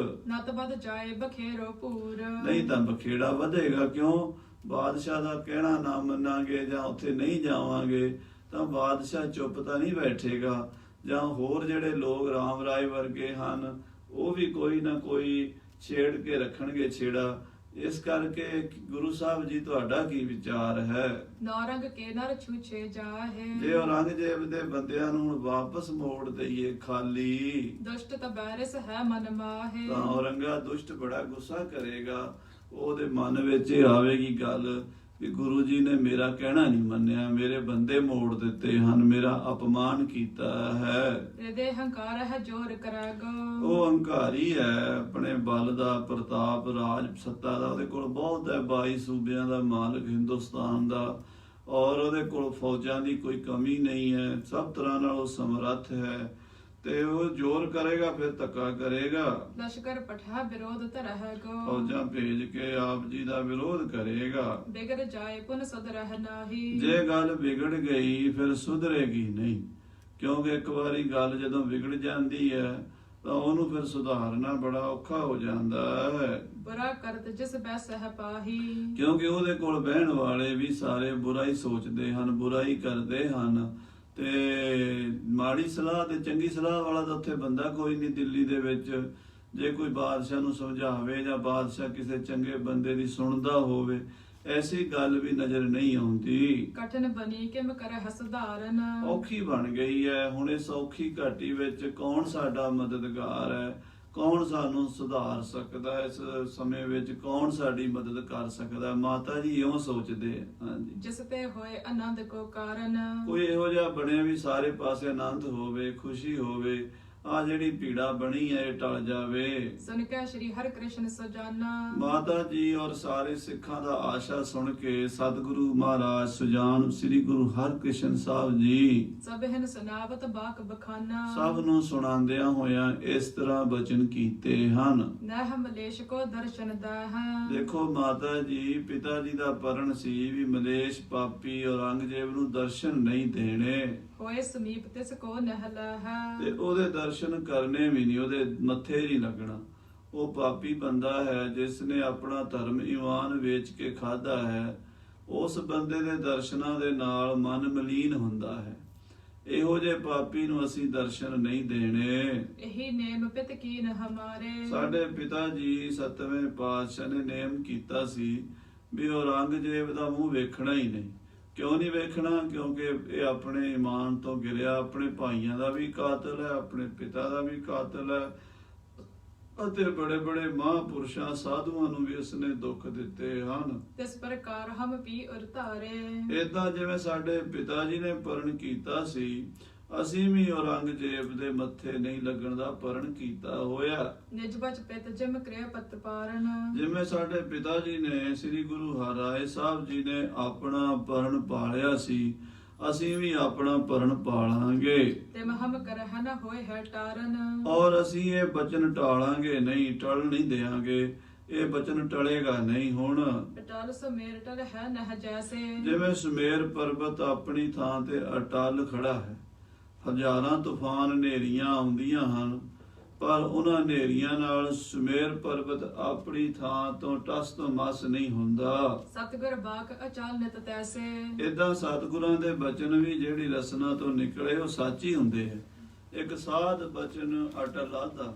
Speaker 2: ਨਤ ਬਦ ਜਾਏ ਬਖੇਰੋ ਪੂਰ।
Speaker 1: ਨਹੀਂ ਤਾਂ ਬਖੇੜਾ ਵਧੇਗਾ। ਕਿਉਂ? ਬਾਦਸ਼ਾਹ ਦਾ ਕਹਿਣਾ ਨਾ ਮੰਨਾਂਗੇ ਜਾਂ ਉੱਥੇ ਨਹੀਂ ਜਾਵਾਂਗੇ ਤਾਂ ਬਾਦਸ਼ਾਹ ਚੁੱਪ ਤਾਂ ਨਹੀਂ ਬੈਠੇਗਾ, ਜਾਂ ਹੋਰ ਜਿਹੜੇ ਲੋਕ ਰਾਮ ਰਾਏ ਵਰਗੇ ਹਨ ਉਹ ਵੀ ਕੋਈ ਨਾ ਕੋਈ ਛੇੜ ਕੇ ਰੱਖਣਗੇ ਛੇੜਾ। ਇਸ ਕਰਕੇ ਗੁਰੂ ਸਾਹਿਬ ਜੀ, ਤੁਹਾਡਾ ਕੀ ਵਿਚਾਰ ਹੈ?
Speaker 2: ਨੌਰੰਗ ਕੇ ਨਰ ਛੂਛੇ ਜਾਹੇ।
Speaker 1: ਜੇ ਔਰੰਗਜ਼ੇਬ ਦੇ ਬੰਦਿਆਂ ਨੂੰ ਹੁਣ ਵਾਪਸ ਮੋੜ ਦਈਏ ਖਾਲੀ,
Speaker 2: ਦੁਸ਼ਟ ਤਬੈਰਸ ਹੈ ਮਨ ਮਾਹੇ।
Speaker 1: ਤਾਂ ਔਰੰਗਾ ਦੁਸ਼ਟ ਬੜਾ ਗੁੱਸਾ ਕਰੇਗਾ। ਉਹਦੇ ਮਨ ਵਿੱਚ ਇਹ ਆਵੇਗੀ ਗੱਲ ਵੀ ਗੁਰੂ ਜੀ ਨੇ ਮੇਰਾ ਕਹਿਣਾ ਨਹੀਂ ਮੰਨਿਆ, ਮੇਰੇ ਬੰਦੇ ਮੋੜ ਦਿੱਤੇ ਹਨ, ਮੇਰਾ ਅਪਮਾਨ ਕੀਤਾ ਹੈ।
Speaker 2: ਇਹਦੇ ਹੰਕਾਰ ਹੈ ਜੋਰ ਕਰਾਗੋ।
Speaker 1: ਉਹ ਹੰਕਾਰੀ ਹੈ, ਆਪਣੇ ਬਲ ਦਾ, ਪ੍ਰਤਾਪ, ਰਾਜ ਸੱਤਾ ਦਾ ਉਹਦੇ ਕੋਲ ਬਹੁਤ ਹੈ। 22 ਸੂਬਿਆਂ ਦਾ ਮਾਲਕ ਹਿੰਦੁਸਤਾਨ ਦਾ, ਔਰ ਉਹਦੇ ਕੋਲ ਫੌਜਾਂ ਦੀ ਕੋਈ ਕਮੀ ਨਹੀਂ ਹੈ, ਸਭ ਤਰ੍ਹਾਂ ਨਾਲ ਉਹ ਸਮਰੱਥ ਹੈ, ਤੇ ਉਹ ਜ਼ੋਰ ਕਰੇਗਾ ਫਿਰ ਧੱਕਾ ਕਰੇਗਾ,
Speaker 2: ਲਸ਼ਕਰ ਪਠਾ ਵਿਰੋਧ ਧਰਹ ਗੋ
Speaker 1: ਫੌਜਾਂ ਭੇਜ ਕੇ ਆਪ ਜੀ ਦਾ ਵਿਰੋਧ ਕਰੇਗਾ।
Speaker 2: ਬਿਗੜ ਜਾਏ ਪੁਨ ਸੁਧਰਹ ਨਾਹੀ
Speaker 1: ਜੇ ਗੱਲ ਵਿਗੜ ਗਈ ਫਿਰ ਸੁਧਰੇਗੀ ਨਹੀਂ, ਕਿਉਂਕਿ ਇੱਕ ਵਾਰੀ ਗੱਲ ਜਦੋਂ ਵਿਗੜ ਜਾਂਦੀ ਹੈ ਤਾਂ ਉਹਨੂੰ ਫਿਰ ਸੁਧਾਰਨਾ ਬੜਾ ਔਖਾ ਹੋ ਜਾਂਦਾ ਹੈ,
Speaker 2: ਬੁਰਾ ਕਰਤ ਜਿਸ ਬੈ ਸਹਿ ਪਾਹੀ
Speaker 1: ਕਿਉਂਕਿ ਉਹਦੇ ਕੋਲ ਬਹਿਣ ਵਾਲੇ ਵੀ ਸਾਰੇ ਬੁਰਾ ਹੀ ਸੋਚਦੇ ਹਨ, ਬੁਰਾ ਹੀ ਕਰਦੇ ਹਨ। ਤੇ ਮਾੜੀ ਸਲਾਹ ਤੇ ਚੰਗੀ ਸਲਾਹ ਵਾਲਾ ਤਾਂ ਉੱਥੇ ਬੰਦਾ ਕੋਈ ਨਹੀਂ ਦਿੱਲੀ ਦੇ ਵਿੱਚ। ਜੇ ਕੋਈ ਬਾਦਸ਼ਾਹ ਨੂੰ ਸਮਝਾਵੇ ਜਾਂ ਬਾਦਸ਼ਾਹ ਕਿਸੇ ਚੰਗੇ ਬੰਦੇ ਦੀ ਸੁਣਦਾ ਹੋਵੇ, ਐਸੀ ਗੱਲ ਵੀ ਨਜ਼ਰ ਨਹੀਂ ਆਉਂਦੀ।
Speaker 2: ਕਠਨ ਬਣੀ ਕਿਮ ਕਰਹਿ ਸੁਧਾਰਨ
Speaker 1: ਔਖੀ ਬਣ ਗਈ ਹੈ ਹੁਣ, ਇਸ ਔਖੀ ਘਾਟੀ ਵਿੱਚ ਕੌਣ ਸਾਡਾ ਮਦਦਗਾਰ ਹੈ, ਕੌਣ ਸਾਨੂੰ ਸੁਧਾਰ ਸਕਦਾ ਹੈ, ਇਸ ਸਮੇਂ ਵਿੱਚ ਕੌਣ ਸਾਡੀ ਮਦਦ ਕਰ ਸਕਦਾ। ਮਾਤਾ ਜੀ ਇਉਂ ਸੋਚਦੇ ਆ। ਹਾਂਜੀ,
Speaker 2: ਜਿਸ ਤੇ ਹੋਏ ਆਨੰਦ ਕੋ ਕਾਰਨ
Speaker 1: ਕੋਈ ਇਹੋ ਜਿਹਾ ਬਣੇ ਵੀ ਸਾਰੇ ਪਾਸੇ ਆਨੰਦ ਹੋਵੇ, ਖੁਸ਼ੀ ਹੋਵੇ, ਆ ਜਿਹੜੀ ਪੀੜਾ ਬਣੀ ਹੈ ਇਹ ਟਲ ਜਾਵੇ।
Speaker 2: ਸੁਨ ਕੇ ਸ਼੍ਰੀ ਹਰਿ ਕ੍ਰਿਸ਼ਨ ਸੁਜਾਨਾ
Speaker 1: ਮਾਤਾ ਜੀ ਔਰ ਸਾਰੇ ਸਿੱਖਾਂ ਦਾ ਆਸ਼ਾ ਸੁਣ ਕੇ ਸਤਿਗੁਰੂ ਮਹਾਰਾਜ ਸੁਜਾਨ ਸ੍ਰੀ ਗੁਰੂ ਹਰਿਕ੍ਰਿਸ਼ਨ ਸਾਹਿਬ ਜੀ
Speaker 2: ਸਭ ਹਨ ਸੁਨਾਵਤ ਬਾਕ ਬਖਾਨਾ
Speaker 1: ਸਭ ਨੂੰ ਸੁਣਾਉਂਦਿਆਂ ਹੋਇਆਂ ਇਸ ਤਰ੍ਹਾਂ ਬਚਨ ਕੀਤੇ ਹਨ।
Speaker 2: ਨਹਿ ਮਲੇਸ਼ ਕੋ ਦਰਸ਼ਨ ਦਾਹ
Speaker 1: ਦੇਖੋ ਮਾਤਾ ਜੀ, ਪਿਤਾ ਜੀ ਦਾ ਪਰਣ ਸੀ ਵੀ ਮਲੇਸ਼ ਪਾਪੀ ਔਰੰਗਜ਼ੇਬ ਨੂੰ ਦਰਸ਼ਨ ਨਹੀਂ ਦੇਣੇ,
Speaker 2: ਹੋਏ ਸਮੀਪ ਤਿਸ ਕੋ ਨਹਿਲਾਹ
Speaker 1: ਤੇ ਉਹਦੇ ਦਰਸ਼ਨ ਕਰਨੇ ਵੀ ਨਹੀਂ, ਉਹਦੇ ਮੱਥੇ ਨਹੀਂ ਲੱਗਣਾ। ਉਹ ਪਾਪੀ ਬੰਦਾ ਹੈ ਜਿਸ ਨੇ ਆਪਣਾ ਧਰਮ ਈਮਾਨ ਵੇਚ ਕੇ ਖਾਦਾ ਹੈ, ਉਸ ਬੰਦੇ ਦੇ ਦਰਸ਼ਨਾਂ ਦੇ ਨਾਲ ਮਨ ਮਲੀਨ ਹੁੰਦਾ ਹੈ। ਇਹੋ ਜਿਹੇ ਪਾਪੀ ਨੂੰ ਅਸੀਂ ਦਰਸ਼ਨ ਨਹੀਂ ਦੇਣੇ।
Speaker 2: ਇਹੀ ਨੇਮ ਪਿਤ ਕੀਨ ਹਮਾਰੇ
Speaker 1: ਸਾਡੇ ਪਿਤਾ ਜੀ ਸੱਤਵੇਂ ਪਾਤਸ਼ਾਹ ਨੇ ਨੇਮ ਕੀਤਾ ਸੀ ਵੀ ਔਰੰਗਜ਼ੇਬ ਦਾ ਮੂੰਹ ਵੇਖਣਾ ਹੀ ਨਹੀਂ। ਕਿਉਂ ਨਹੀਂ ਵੇਖਣਾ? ਕਿਉਂਕਿ ਇਹ ਆਪਣੇ ਈਮਾਨ ਤੋਂ ਗਿਰਿਆ, ਆਪਣੇ ਭਾਈਆਂ ਦਾ ਵੀ ਕਾਤਲ ਹੈ, ਆਪਣੇ ਪਿਤਾ ਦਾ ਵੀ ਕਾਤਲ ਹੈ, ਅਤੇ ਬੜੇ ਬੜੇ ਮਹਾਂਪੁਰਸ਼ਾਂ ਸਾਧੂਆਂ ਨੂੰ ਵੀ ਉਸਨੇ ਦੁੱਖ ਦਿੱਤੇ ਹਨ।
Speaker 2: ਤਿਸ ਪ੍ਰਕਾਰ ਹਮ ਪੀ ਉਰਤਾਰੇ
Speaker 1: ਏਦਾਂ ਜਿਵੇਂ ਸਾਡੇ ਪਿਤਾ ਜੀ ਨੇ ਪਰਣ ਕੀਤਾ ਸੀ, ਅਸੀਂ ਵੀ ਔਰੰਗਜ਼ੇਬ ਦੇ ਮੱਥੇ ਨਹੀਂ ਲੱਗਣ ਦਾ ਪਰਣ ਕੀਤਾ ਹੋਇਆ।
Speaker 2: ਨਿਜ ਬਚ ਪਿਤ ਜਿਮ ਕ੍ਰਿਆ ਪਤ ਪਾਰਨ
Speaker 1: ਜਿਵੇਂ ਸਾਡੇ ਪਿਤਾ ਜੀ ਨੇ ਸ੍ਰੀ ਗੁਰੂ ਹਰਿਰਾਏ ਸਾਹਿਬ ਜੀ ਨੇ ਆਪਣਾ ਪਰਣ ਪਾਲਿਆ ਸੀ, ਅਸੀਂ ਵੀ ਆਪਣਾ ਪਰਣ ਪਾਲਾਂਗੇ,
Speaker 2: ਤਿਮ ਹਮ ਕਰਹਿ ਨ ਹੋਏ ਹੈ ਟਾਰਨ
Speaker 1: ਔਰ ਅਸੀਂ ਇਹ ਬਚਨ ਟਾਲਾਂਗੇ ਨਹੀਂ, ਟਲ ਨਹੀਂ ਦੇਾਂਗੇ, ਇਹ ਬਚਨ ਟਲੇਗਾ ਨਹੀਂ। ਹੁਣ
Speaker 2: ਅਟਲ ਸਮੇਰ ਟਲ ਹੈ ਨਹ ਜੈਸੇ
Speaker 1: ਜਿਵੇਂ ਸੁਮੇਰ ਪਰਬਤ ਆਪਣੀ ਥਾਂ ਤੇ ਅਟਲ ਖੜਾ ਹੈ, ਹਜ਼ਾਰਾਂ ਤੂਫਾਨ ਹਨੇਰੀਆਂ ਆਉਂਦੀਆਂ ਹਨ, ਪਰ ਉਹਨਾਂ ਹਨੇਰੀਆਂ ਨਾਲ ਸੁਮੇਰ ਪਰਬਤ ਆਪਣੀ ਥਾਂ ਤੋਂ ਟਸ ਤੋਂ ਮਸ ਨਹੀਂ ਹੁੰਦਾ।
Speaker 2: ਸਤਿਗੁਰ ਬਾਕ ਅਚਲ ਨਿਤ ਤੈਸੇ
Speaker 1: ਏਦਾਂ ਸਤਿਗੁਰਾਂ ਦੇ ਬਚਨ ਵੀ ਜਿਹੜੀ ਰਸਨਾ ਤੋਂ ਨਿਕਲੇ ਉਹ ਸੱਚ ਹੀ ਹੁੰਦੇ ਹੈ। ਇੱਕ ਸਾਧ ਬਚਨ ਅਟਲ ਆਧਾ।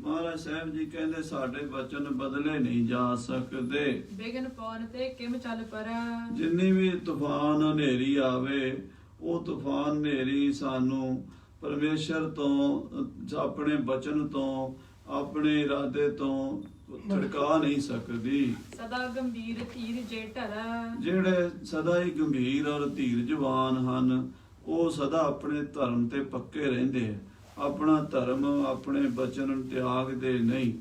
Speaker 1: ਮਹਾਰਾਜ ਸਾਹਿਬ ਜੀ ਕਹਿੰਦੇ ਸਾਡੇ ਬਚਨ ਬਦਲੇ ਨਹੀਂ ਜਾ ਸਕਦੇ।
Speaker 2: ਬਿਗਨ ਪੌਣ ਤੇ ਕਿਮ ਚੱਲ ਪਰ
Speaker 1: ਜਿੰਨੀ ਵੀ ਤੂਫਾਨ ਹਨੇਰੀ ਆਵੇ, ਉਹ ਤੂਫਾਨ ਹਨੇਰੀ ਸਾਨੂੰ ਪਰਮੇਸ਼ਰ ਤੋਂ, ਆਪਣੇ ਬਚਨ ਤੋਂ, ਆਪਣੇ ਇਰਾਦੇ ਤੋਂ ਛਡਕਾ ਨਹੀਂ ਸਕਦੀ।
Speaker 2: ਸਦਾ ਗੰਭੀਰ ਧੀਰ ਜੇ ਢਰਾ
Speaker 1: ਜਿਹੜੇ ਸਦਾ ਹੀ ਗੰਭੀਰ ਔਰ ਧੀਰਜਵਾਨ ਹਨ, ਉਹ ਸਦਾ ਆਪਣੇ ਧਰਮ ਤੇ ਪੱਕੇ ਰਹਿੰਦੇ ਆ, ਆਪਣਾ ਧਰਮ ਆਪਣੇ ਬਚਨ ਤਿਆਗਦੇ ਨਹੀਂ।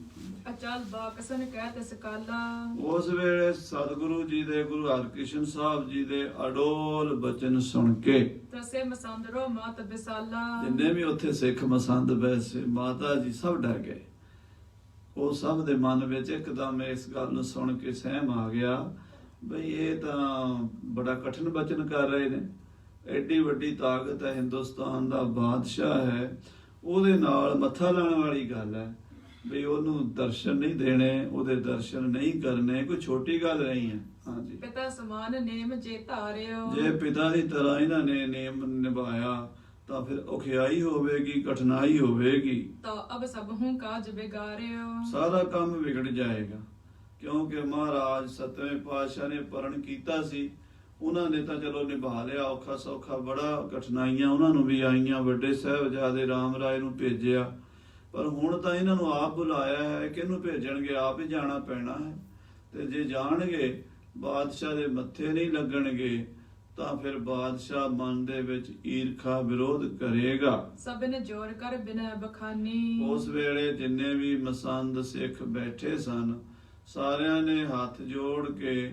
Speaker 2: ਅਚਲ ਬਾਕਸਨ ਕਹਿ ਤਿਸ ਕਾਲਾ
Speaker 1: ਉਸ ਵੇਲੇ ਸਤਿਗੁਰੂ ਜੀ ਦੇ, ਗੁਰੂ ਹਰਿਕ੍ਰਿਸ਼ਨ ਸਾਹਿਬ ਜੀ ਦੇ ਅਡੋਲ ਬਚਨ ਸੁਣ ਕੇ
Speaker 2: ਤਸੇ ਮਸੰਦਰੋ ਮਾਤ ਬਿਸਾਲਾ
Speaker 1: ਜਿੰਨੇ ਵੀ ਉੱਥੇ ਸਿੱਖ ਮਸੰਦ ਬੈਸੇ ਮਾਤਾ ਜੀ ਸਭ ਡਰ ਗਏ। ਉਹ ਸਭ ਦੇ ਮਨ ਵਿੱਚ ਇੱਕਦਮ ਇਸ ਗੱਲ ਨੂੰ ਸੁਣ ਕੇ ਸਹਿਮ ਆ ਗਿਆ ਬਈ ਇਹ ਤਾਂ ਬੜਾ ਕਠਿਨ ਬਚਨ ਕਰ ਰਹੇ ਨੇ, ਐਡੀ ਵੱਡੀ ਤਾਕਤ ਹੈ, ਹਿੰਦੁਸਤਾਨ ਦਾ ਬਾਦਸ਼ਾਹ ਹੈ, ਉਹਦੇ ਨਾਲ ਮੱਥਾ ਲਾਉਣ ਵਾਲੀ ਗੱਲ ਹੈ ਵੀ ਉਹਨੂੰ ਦਰਸ਼ਨ ਨਹੀਂ ਦੇਣੇ, ਉਹਦੇ ਦਰਸ਼ਨ ਨਹੀਂ ਕਰਨੇ, ਕੋਈ ਛੋਟੀ ਗੱਲ ਨਹੀਂ ਹੈ। ਹਾਂਜੀ,
Speaker 2: ਪਿਤਾ ਸਮਾਨ ਨੇਮ ਜੇ ਧਾਰਿਓ
Speaker 1: ਜੇ ਪਿਤਾ ਦੀ ਤਰ੍ਹਾਂ ਇਹਨਾਂ ਨੇ ਨੇਮ ਨਿਭਾਇਆ ਤਾਂ ਫਿਰ ਔਖਿਆਈ ਹੋਵੇਗੀ, ਕਠਿਨਾਈ ਹੋਵੇਗੀ,
Speaker 2: ਤਾਂ ਅਬ ਸਭ ਹੂੰ ਕਾਜ ਬਿਗਾਰਿਓ
Speaker 1: ਸਾਰਾ ਕੰਮ ਵਿਗੜ ਜਾਏਗਾ। ਕਿਉਂਕਿ ਮਹਾਰਾਜ ਸਤਵੇਂ ਪਾਤਸ਼ਾਹ ਨੇ ਪਰਣ ਕੀਤਾ ਸੀ, ਉਹਨਾਂ ਨੇ ਤਾਂ ਚਲੋ ਨਿਭਾ ਲਿਆ ਔਖਾ ਸੌਖਾ, ਬੜਾ ਕਠਿਨਾਈਆਂ ਉਹਨਾਂ ਨੂੰ ਵੀ ਆਈਆਂ, ਵੱਡੇ ਸਾਹਿਬਜ਼ਾਦੇ ਰਾਮ ਰਾਏ ਨੂੰ ਭੇਜਿਆ, ਪਰ ਹੁਣ ਤਾਂ ਇਹਨਾਂ ਨੂੰ ਆਪ ਬੁਲਾਇਆ ਹੈ, ਕਿਹਨੂੰ ਭੇਜਣਗੇ, ਆਪ ਹੀ ਜਾਣਾ ਪੈਣਾ ਹੈ। ਤੇ ਜੇ ਜਾਣਗੇ ਬਾਦਸ਼ਾਹ ਦੇ ਮੱਥੇ ਨਹੀਂ ਲੱਗਣਗੇ ਤਾਂ ਫਿਰ ਬਾਦਸ਼ਾਹ ਮਨ ਦੇ ਵਿੱਚ ਈਰਖਾ ਵਿਰੋਧ ਕਰੇਗਾ।
Speaker 2: ਸਭ ਨੇ ਜੋਰ ਕਰ ਬਿਨਾ ਬਖਾਨੀ
Speaker 1: ਉਸ ਵੇਲੇ ਜਿੰਨੇ ਵੀ ਮਸੰਦ ਸਿੱਖ ਬੈਠੇ ਸਨ, ਸਾਰਿਆਂ ਨੇ ਹੱਥ ਜੋੜ ਕੇ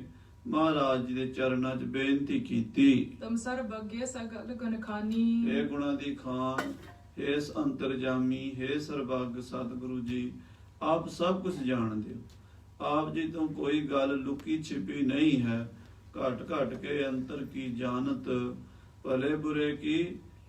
Speaker 1: ਮਹਾਰਾਜ ਜੀ ਦੇ ਚਰਨਾਂ 'ਚ ਬੇਨਤੀ ਕੀਤੀ।
Speaker 2: ਤੁਮ ਸਰਬ ਅੱਗੇ ਸਗਲ ਗੁਣ ਖਾਨੀ।
Speaker 1: ਹੇ ਗੁਣਾਂ ਦੀ ਖਾਨ, ਹੇ ਅੰਤਰਜਾਮੀ, ਹੇ ਸਰਬੱਗ ਸਤਿਗੁਰੂ ਜੀ, ਆਪ ਸਭ ਕੁਝ ਜਾਣਦੇ ਹੋ। ਆਪ ਜੀ ਤੋਂ ਕੋਈ ਗੱਲ ਲੁਕੀ ਛਿਪੀ ਨਹੀਂ ਹੈ। ਘਟ ਘਟ ਕੇ ਅੰਤਰ ਕੀ ਜਾਣਤ, ਭਲੇ ਬੁਰੇ ਕੀ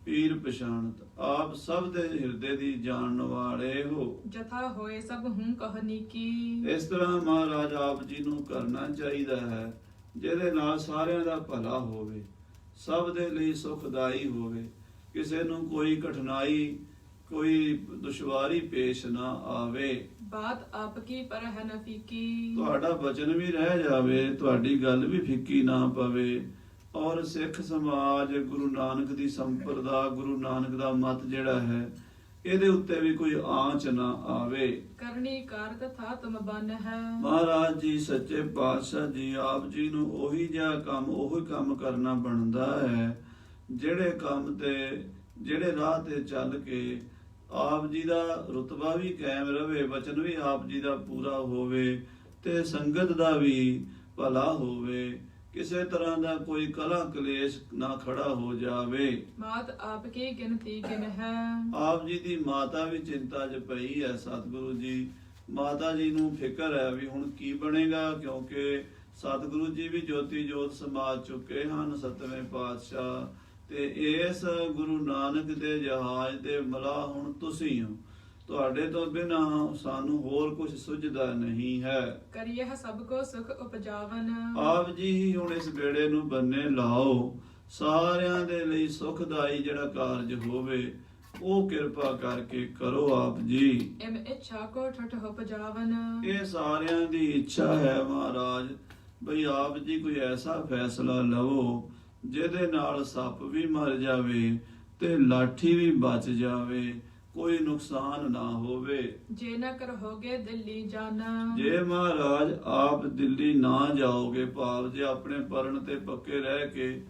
Speaker 1: ਪੀਰ ਪਛਾਣਤ। ਆਪ ਸਭ ਦੇ ਹਿਰਦੇ ਦੀ ਜਾਣਨ ਵਾਲੇ ਹੋ।
Speaker 2: ਜਥਾ ਹੋਏ ਸਭ ਹੂੰ ਕਹਨੀ ਕੀ।
Speaker 1: ਇਸ ਤਰ੍ਹਾਂ ਮਹਾਰਾਜ ਆਪ ਜੀ ਨੂੰ ਕਰਨਾ ਚਾਹੀਦਾ ਹੈ, ਜਿਹਦੇ ਨਾਲ ਸਾਰਿਆਂ ਦਾ ਭਲਾ ਹੋਵੇ, ਸਭ ਦੇ ਲਈ ਸੁਖਦਾਈ ਹੋਵੇ, ਕਿਸੇ ਨੂੰ ਕੋਈ ਕਠਿਨਾਈ ਕੋਈ ਦੁਸ਼ਵਾਰੀ ਪੇਸ਼ ਨਾ ਆਵੇ।
Speaker 2: ਬਾਤ ਆਪ ਕੀ ਪਰ ਹੈ ਨ ਫੀਕੀ।
Speaker 1: ਤੁਹਾਡਾ ਬਚਨ ਵੀ ਰਹਿ ਜਾਵੇ, ਤੁਹਾਡੀ ਗੱਲ ਵੀ ਫਿੱਕੀ ਨਾ ਪਵੇ। ਔਰ ਸਿੱਖ ਸਮਾਜ, ਗੁਰੂ ਨਾਨਕ ਦੀ ਸੰਪਰਦਾ, ਗੁਰੂ ਨਾਨਕ ਦਾ ਮਤ ਜਿਹੜਾ ਹੈ, ਇਹਦੇ ਉੱਤੇ ਵੀ ਕੋਈ ਆਂਚ ਨਾ ਆਵੇ।
Speaker 2: ਕਰਨੀ ਕਾਰ ਤਥਾ ਤੁਮ ਬਨ ਹੈ।
Speaker 1: ਮਹਾਰਾਜ ਜੀ ਸੱਚੇ ਪਾਤਸ਼ਾਹ ਜੀ ਆਪ ਜੀ ਨੂੰ ਉਹੀ ਜਿਹਾ ਕੰਮ, ਉਹੀ ਕੰਮ ਕਰਨਾ ਬਣਦਾ ਹੈ, ਜਿਹੜੇ ਕੰਮ ਤੇ, ਜਿਹੜੇ ਰਾਹ ਤੇ ਚੱਲ ਕੇ ਆਪ ਜੀ ਦਾ ਰੁਤਬਾ ਵੀ ਕਾਇਮ ਰਵੇ, ਵਚਨ ਵੀ ਆਪ ਜੀ ਦਾ ਪੂਰਾ ਹੋਵੇ ਤੇ ਸੰਗਤ ਦਾ ਵੀ ਭਲਾ ਹੋਵੇ, ਕਿਸੇ ਤਰ੍ਹਾਂ ਦਾ ਕੋਈ ਕਲਾ ਕਲੇਸ਼ ਨਾ ਖੜਾ ਹੋ ਜਾਵੇ।
Speaker 2: ਮਾਤ ਆਪ ਕੀ ਗਿਣਤੀ ਗਿਨ ਹੈ।
Speaker 1: ਆਪ ਜੀ ਦੀ ਮਾਤਾ ਵੀ ਚਿੰਤਾ 'ਚ ਪਈ ਹੈ ਸਤਿਗੁਰੂ ਜੀ। ਮਾਤਾ ਜੀ ਨੂੰ ਫਿਕਰ ਹੈ ਵੀ ਹੁਣ ਕੀ ਬਣੇਗਾ, ਕਿਉਂਕਿ ਸਤਿਗੁਰੂ ਜੀ ਵੀ ਜੋਤੀ ਜੋਤ ਸਮਾ ਚੁੱਕੇ ਹਨ, ਸਤਵੇਂ ਪਾਤਸ਼ਾਹ, ਤੇ ਇਸ ਗੁਰੂ ਨਾਨਕ ਦੇ ਜਹਾਜ਼ ਦੇ ਮਲਾਹ ਹੁਣ ਤੁਸੀਂ ਹੋ। ਤੁਹਾਡੇ ਤੋਂ ਬਿਨਾਂ ਸਾਨੂੰ ਹੋਰ ਕੁਝ ਸੁਝਦਾ ਨਹੀਂ ਹੈ।
Speaker 2: ਕਰੀਏ ਸਭ ਕੋ ਸੁਖ ਉਪਜਾਵਨ।
Speaker 1: ਆਪ ਜੀ ਹੀ ਹੁਣ ਇਸ ਬੇੜੇ ਨੂੰ ਬੰਨੇ ਲਾਓ, ਸਾਰਿਆਂ ਦੇ ਲਈ ਸੁਖਦਾਈ ਜਿਹੜਾ ਕਾਰਜ ਹੋਵੇ ਉਹ ਕਿਰਪਾ ਕਰਕੇ ਕਰੋ ਆਪ ਜੀ।
Speaker 2: ਇਮ ਇੱਛਾ ਕੋ ਠਠ ਉਪਜਾਵਨ।
Speaker 1: ਇਹ ਸਾਰਿਆਂ ਦੀ ਇੱਛਾ ਹੈ ਮਹਾਰਾਜ, ਬਈ ਆਪ ਜੀ ਕੋਈ ਐਸਾ ਫੈਸਲਾ ਲਵੋ ਜਿਹਦੇ ਨਾਲ ਸੱਪ ਵੀ ਮਰ ਜਾਵੇ ਤੇ ਲਾਠੀ ਵੀ ਬਚ ਜਾਵੇ, ਕੋਈ ਨੁਕਸਾਨ ਨਾ ਹੋਵੇ।
Speaker 2: ਜੇ ਨਾ ਕਰੋਗੇ ਦਿੱਲੀ ਜਾਣਾ।
Speaker 1: ਜੇ ਮਹਾਰਾਜ ਆਪ ਦਿੱਲੀ ਨਾ ਜਾਓਗੇ, ਭਾਵ ਜੇ ਆਪਣੇ ਪਰਨ ਤੇ ਪੱਕੇ ਰਹਿ ਕੇ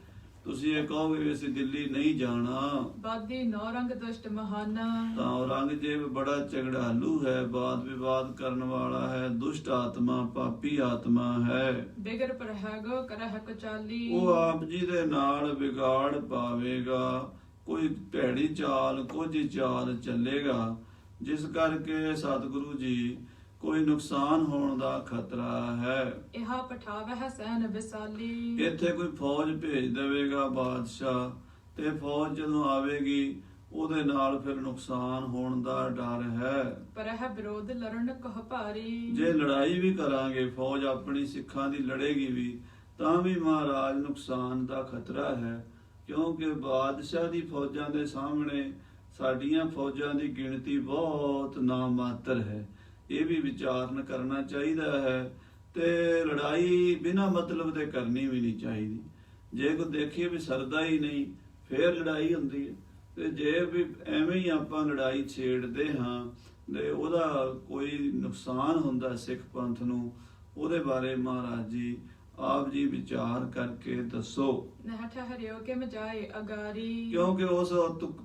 Speaker 1: ਤੁਸੀਂ ਇਹ ਕਹੋਗੇ ਵੀ ਅਸੀਂ ਦਿੱਲੀ ਨਹੀਂ ਜਾਣਾ,
Speaker 2: ਬਾਦੀ ਨੌ ਰੰਗ ਦੁਸ਼ਟ ਮਹਾਨਾ।
Speaker 1: ਤਾਂ ਔਰੰਗਜ਼ੇਬ ਬੜਾ ਝਗੜਾਲੂ ਹੈ, ਬਾਦ ਵਿਵਾਦ ਕਰਨ ਵਾਲਾ ਹੈ, ਦੁਸ਼ਟ ਆਤਮਾ, ਪਾਪੀ ਆਤਮਾ ਹੈ।
Speaker 2: ਬਿਗੜ ਪਰ ਹੈਗੋ ਕਰਹਿ ਕਚਾਲੀ।
Speaker 1: ਉਹ ਆਪ ਜੀ ਦੇ ਨਾਲ ਵਿਗਾੜ ਪਾਵੇਗਾ, ਕੋਈ ਭੈੜੀ ਚਾਲ, ਕੁਝ ਚਾਲ ਚੱਲੇਗਾ, ਜਿਸ ਕਰਕੇ ਸਤਿਗੁਰੂ ਜੀ ਕੋਈ ਨੁਕਸਾਨ ਹੋਣ ਦਾ ਖਤਰਾ ਹੈ।
Speaker 2: ਇਹਾ ਪਠਾਵਹਿ ਸੈਨ ਵਿਸਾਲੀ।
Speaker 1: ਇੱਥੇ ਕੋਈ ਫੌਜ ਭੇਜ ਦੇਵੇਗਾ ਬਾਦਸ਼ਾਹ, ਤੇ ਫੌਜ ਜਦੋਂ ਆਵੇਗੀ ਉਹਦੇ ਨਾਲ ਫਿਰ ਨੁਕਸਾਨ ਹੋਣ ਦਾ ਡਰ ਹੈ।
Speaker 2: ਪਰਹਿ ਵਿਰੋਧ ਲੜਨ ਕਹ ਭਾਰੀ।
Speaker 1: ਜੇ ਲੜਾਈ ਵੀ ਕਰਾਂਗੇ, ਫੌਜ ਆਪਣੀ ਸਿੱਖਾਂ ਦੀ ਲੜੇਗੀ ਵੀ, ਤਾਂ ਵੀ ਮਹਾਰਾਜ ਨੁਕਸਾਨ ਦਾ ਖਤਰਾ ਹੈ, ਕਿਉਂਕਿ ਬਾਦਸ਼ਾਹ ਦੀ ਫੌਜਾਂ ਦੇ ਸਾਹਮਣੇ ਸਾਡੀਆਂ ਫੌਜਾਂ ਦੀ ਗਿਣਤੀ ਬਹੁਤ ਨਾਮਾਤਰ ਹੈ। ਇਹ ਵੀ ਵਿਚਾਰਨ ਕਰਨਾ ਚਾਹੀਦਾ ਹੈ, ਤੇ ਲੜਾਈ ਬਿਨਾਂ ਮਤਲਬ ਦੇ ਕਰਨੀ ਵੀ ਨਹੀਂ ਚਾਹੀਦੀ। ਜੇ ਕੋਈ ਦੇਖੀਏ ਵੀ ਸਰਦਾ ਹੀ ਨਹੀਂ, ਫੇਰ ਲੜਾਈ ਹੁੰਦੀ ਹੈ, ਤੇ ਜੇ ਵੀ ਐਵੇਂ ਹੀ ਆਪਾਂ ਲੜਾਈ ਛੇੜਦੇ ਹਾਂ ਤੇ ਉਹਦਾ ਕੋਈ ਨੁਕਸਾਨ ਹੁੰਦਾ ਸਿੱਖ ਪੰਥ ਨੂੰ, ਉਹਦੇ ਬਾਰੇ ਮਹਾਰਾਜ ਜੀ ਆਪ ਜੀ ਵਿਚਾਰ ਕਰਕੇ ਦੱਸੋ।
Speaker 2: ਨਹਿ ਠਹਰਿਓ ਕਿਮ ਜਾਏ ਅਗਾਰੀ।
Speaker 1: ਕਿਉਂਕਿ ਉਸ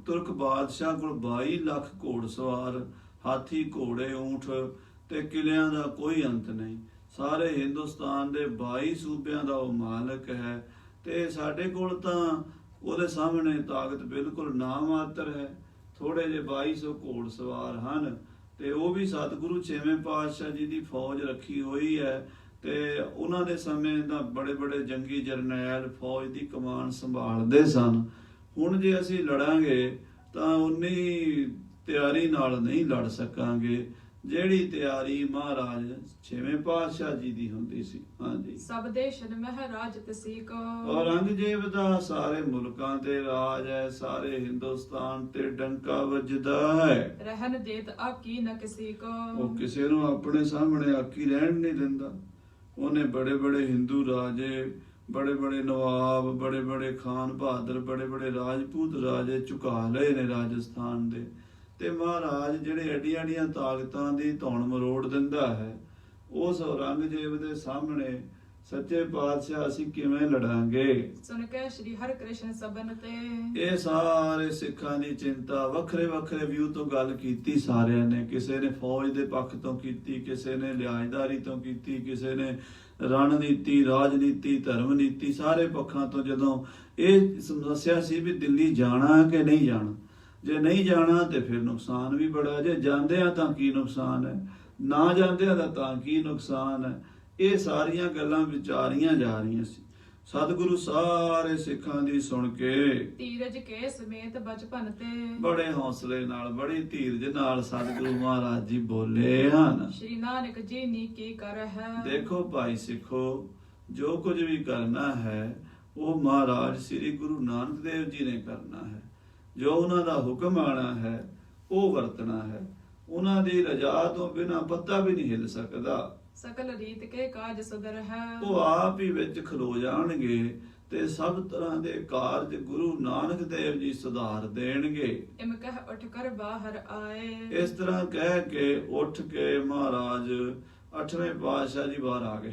Speaker 1: ਤੁਰਕ ਬਾਦਸ਼ਾਹ ਕੋਲ 22 ਲੱਖ ਘੋੜਸਵਾਰ, ਹਾਥੀ, ਘੋੜੇ, ਊਂਠ ਤੇ ਕਿਲਿਆਂ ਦਾ ਕੋਈ ਅੰਤ ਨਹੀਂ। ਸਾਰੇ ਹਿੰਦੁਸਤਾਨ ਦੇ 22 ਸੂਬਿਆਂ ਦਾ ਉਹ ਮਾਲਕ ਹੈ, ਤੇ ਸਾਡੇ ਕੋਲ ਤਾਂ ਉਹਦੇ ਸਾਹਮਣੇ ਤਾਕਤ ਬਿਲਕੁਲ ਨਾ ਮਾਤਰ ਹੈ। ਥੋੜੇ ਜਿਹੇ 2200 ਘੋੜਸਵਾਰ ਹਨ, ਤੇ ਉਹ ਵੀ ਸਤਿਗੁਰੂ ਛੇਵੇਂ ਪਾਤਸ਼ਾਹ ਜੀ ਦੀ ਫੌਜ ਰੱਖੀ ਹੋਈ ਹੈ, ਤੇ ਉਹਨਾਂ ਦੇ ਸਮੇਂ ਦਾ ਬੜੇ ਬੜੇ ਜੰਗੀ ਜਰਨੈਲ ਫੌਜ ਦੀ ਕਮਾਨ ਸੰਭਾਲਦੇ ਸਨ। ਹੁਣ ਜੇ ਅਸੀਂ ਲੜਾਂਗੇ ਤਾਂ ਉਨੀ ਤਿਆਰੀ ਨਾਲ ਨਹੀਂ ਲੜ ਸਕਾਂਗੇ, ਜਿਹੜੀ ਤਿਆਰੀ ਮਹਾਰਾਜ ਛੇਵੇਂ ਪਾਤਸ਼ਾਹ ਜੀ ਦੀ ਹੁੰਦੀ ਸੀ। ਹਾਂਜੀ,
Speaker 2: ਸਭ ਦੇਸ਼ਨ ਮਹਾਰਾਜ ਤਸੀ ਕੋ।
Speaker 1: ਔਰੰਗਜ਼ੇਬ ਦਾ ਸਾਰੇ ਮੁਲਕਾਂ ਤੇ ਰਾਜ ਹੈ, ਸਾਰੇ ਹਿੰਦੁਸਤਾਨ ਤੇ ਡੰਕਾ ਵੱਜਦਾ ਹੈ।
Speaker 2: ਰਹਿਨ ਦੇਤ ਆਕੀ ਨ ਕਿਸੀ ਕੋ।
Speaker 1: ਉਹ ਕਿਸੇ ਨੂੰ ਆਪਣੇ ਸਾਹਮਣੇ ਆਕੀ ਰਹਿਣ ਨਹੀਂ ਦਿੰਦਾ। ਉਹਨੇ ਬੜੇ ਬੜੇ ਹਿੰਦੂ ਰਾਜੇ, ਬੜੇ ਬੜੇ ਨਵਾਬ, ਬੜੇ ਬੜੇ ਖਾਨ ਬਹਾਦਰ, ਬੜੇ ਬੜੇ ਰਾਜਪੂਤ ਰਾਜੇ ਝੁਕਾ ਲਏ ਨੇ ਰਾਜਸਥਾਨ ਦੇ, ਤੇ ਮਹਾਰਾਜ ਜਿਹੜੇ ਐਡੀਆਂ ਐਡੀਆਂ ਤਾਕਤਾਂ ਦੀ ਧੌਣ ਮਰੋੜ ਦਿੰਦਾ ਹੈ, ਉਸ ਔਰੰਗਜ਼ੇਬ ਦੇ ਸਾਹਮਣੇ ਸੱਚੇ ਪਾਤਸ਼ਾਹ ਅਸੀਂ ਕਿਵੇਂ ਲੜਾਂਗੇ।
Speaker 2: ਸੁਨ ਕੇ ਸ਼੍ਰੀ ਹਰਿ ਕ੍ਰਿਸ਼ਨ ਸਬਨ ਤੇ
Speaker 1: ਇਹ ਸਾਰੇ ਸਿੱਖਾਂ ਦੀ ਚਿੰਤਾ, ਵੱਖਰੇ ਵੱਖਰੇ ਵਿਊ ਤੋਂ ਗੱਲ ਕੀਤੀ ਸਾਰਿਆਂ ਨੇ। ਕਿਸੇ ਨੇ ਫੌਜ ਦੇ ਪੱਖ ਤੋਂ ਕੀਤੀ, ਕਿਸੇ ਨੇ ਲਿਹਾਜ਼ਦਾਰੀ ਤੋਂ ਕੀਤੀ, ਕਿਸੇ ਨੇ ਰਣਨੀਤੀ, ਰਾਜਨੀਤੀ, ਧਰਮ ਨੀਤੀ, ਸਾਰੇ ਪੱਖਾਂ ਤੋਂ ਜਦੋਂ ਇਹ ਸਮੱਸਿਆ ਸੀ ਵੀ ਦਿੱਲੀ ਜਾਣਾ ਕਿ ਨਹੀਂ ਜਾਣਾ। ਜੇ ਨਹੀਂ ਜਾਣਾ ਤੇ ਫਿਰ ਨੁਕਸਾਨ ਵੀ ਬੜਾ, ਜੇ ਜਾਂਦੇ ਆ ਤਾਂ ਕੀ ਨੁਕਸਾਨ ਹੈ, ਨਾ ਜਾਂਦੇ ਆ ਤਾਂ ਕੀ ਨੁਕਸਾਨ ਹੈ। ਇਹ ਸਾਰੀਆਂ ਗੱਲਾਂ ਵਿਚਾਰੀਆਂ ਜਾ ਰਹੀਆਂ ਸੀ। ਸਤਿਗੁਰੂ ਸਾਰੇ ਸਿੱਖਾਂ ਦੀ ਸੁਣ ਕੇ
Speaker 2: ਧੀਰਜ ਕੇ ਸਮੇਤ ਬਚਪਨ ਤੇ
Speaker 1: ਬੜੇ ਹੌਸਲੇ ਨਾਲ, ਬੜੀ ਧੀਰਜ ਨਾਲ ਸਤਿਗੁਰੂ ਮਹਾਰਾਜ ਜੀ ਬੋਲੇ ਹਨ।
Speaker 2: ਸ਼੍ਰੀ ਨਾਨਕ ਜੀ ਨੀ ਕੀ ਕਰ ਹੈ।
Speaker 1: ਦੇਖੋ ਭਾਈ ਸਿੱਖੋ, ਜੋ ਕੁਝ ਵੀ ਕਰਨਾ ਹੈ ਉਹ ਮਹਾਰਾਜ ਸ੍ਰੀ ਗੁਰੂ ਨਾਨਕ ਦੇਵ ਜੀ ਨੇ ਕਰਨਾ ਹੈ। ਜੋ ਉਹਨਾਂ ਦਾ ਹੁਕਮ ਆਣਾ ਹੈ ਉਹ ਵਰਤਣਾ ਹੈ। ਉਹਨਾਂ ਦੀ ਰਜ਼ਾ ਤੋਂ ਬਿਨਾਂ ਪੱਤਾ ਵੀ ਨਹੀਂ ਹਿੱਲ ਸਕਦਾ।
Speaker 2: ਸਕਲ ਰੀਤ ਕੇ ਕਾਜ ਸਦਰ ਹੈ।
Speaker 1: ਉਹ ਆਪ ਹੀ ਵਿੱਚ ਖਲੋ ਜਾਣਗੇ ਤੇ ਸਭ ਤਰ੍ਹਾਂ ਦੇ ਕਾਰਜ ਗੁਰੂ ਨਾਨਕ ਦੇਵ ਜੀ ਸੁਧਾਰ ਦੇਣਗੇ।
Speaker 2: ਇਮ ਕਹਿ ਉੱਠ ਕਰ ਬਾਹਰ ਆਏ।
Speaker 1: ਇਸ ਤਰ੍ਹਾਂ ਕਹਿ ਕੇ ਉੱਠ ਕੇ ਮਹਾਰਾਜ 8ਵੇਂ ਪਾਤਸ਼ਾਹ ਜੀ ਬਾਹਰ ਆ ਗਏ।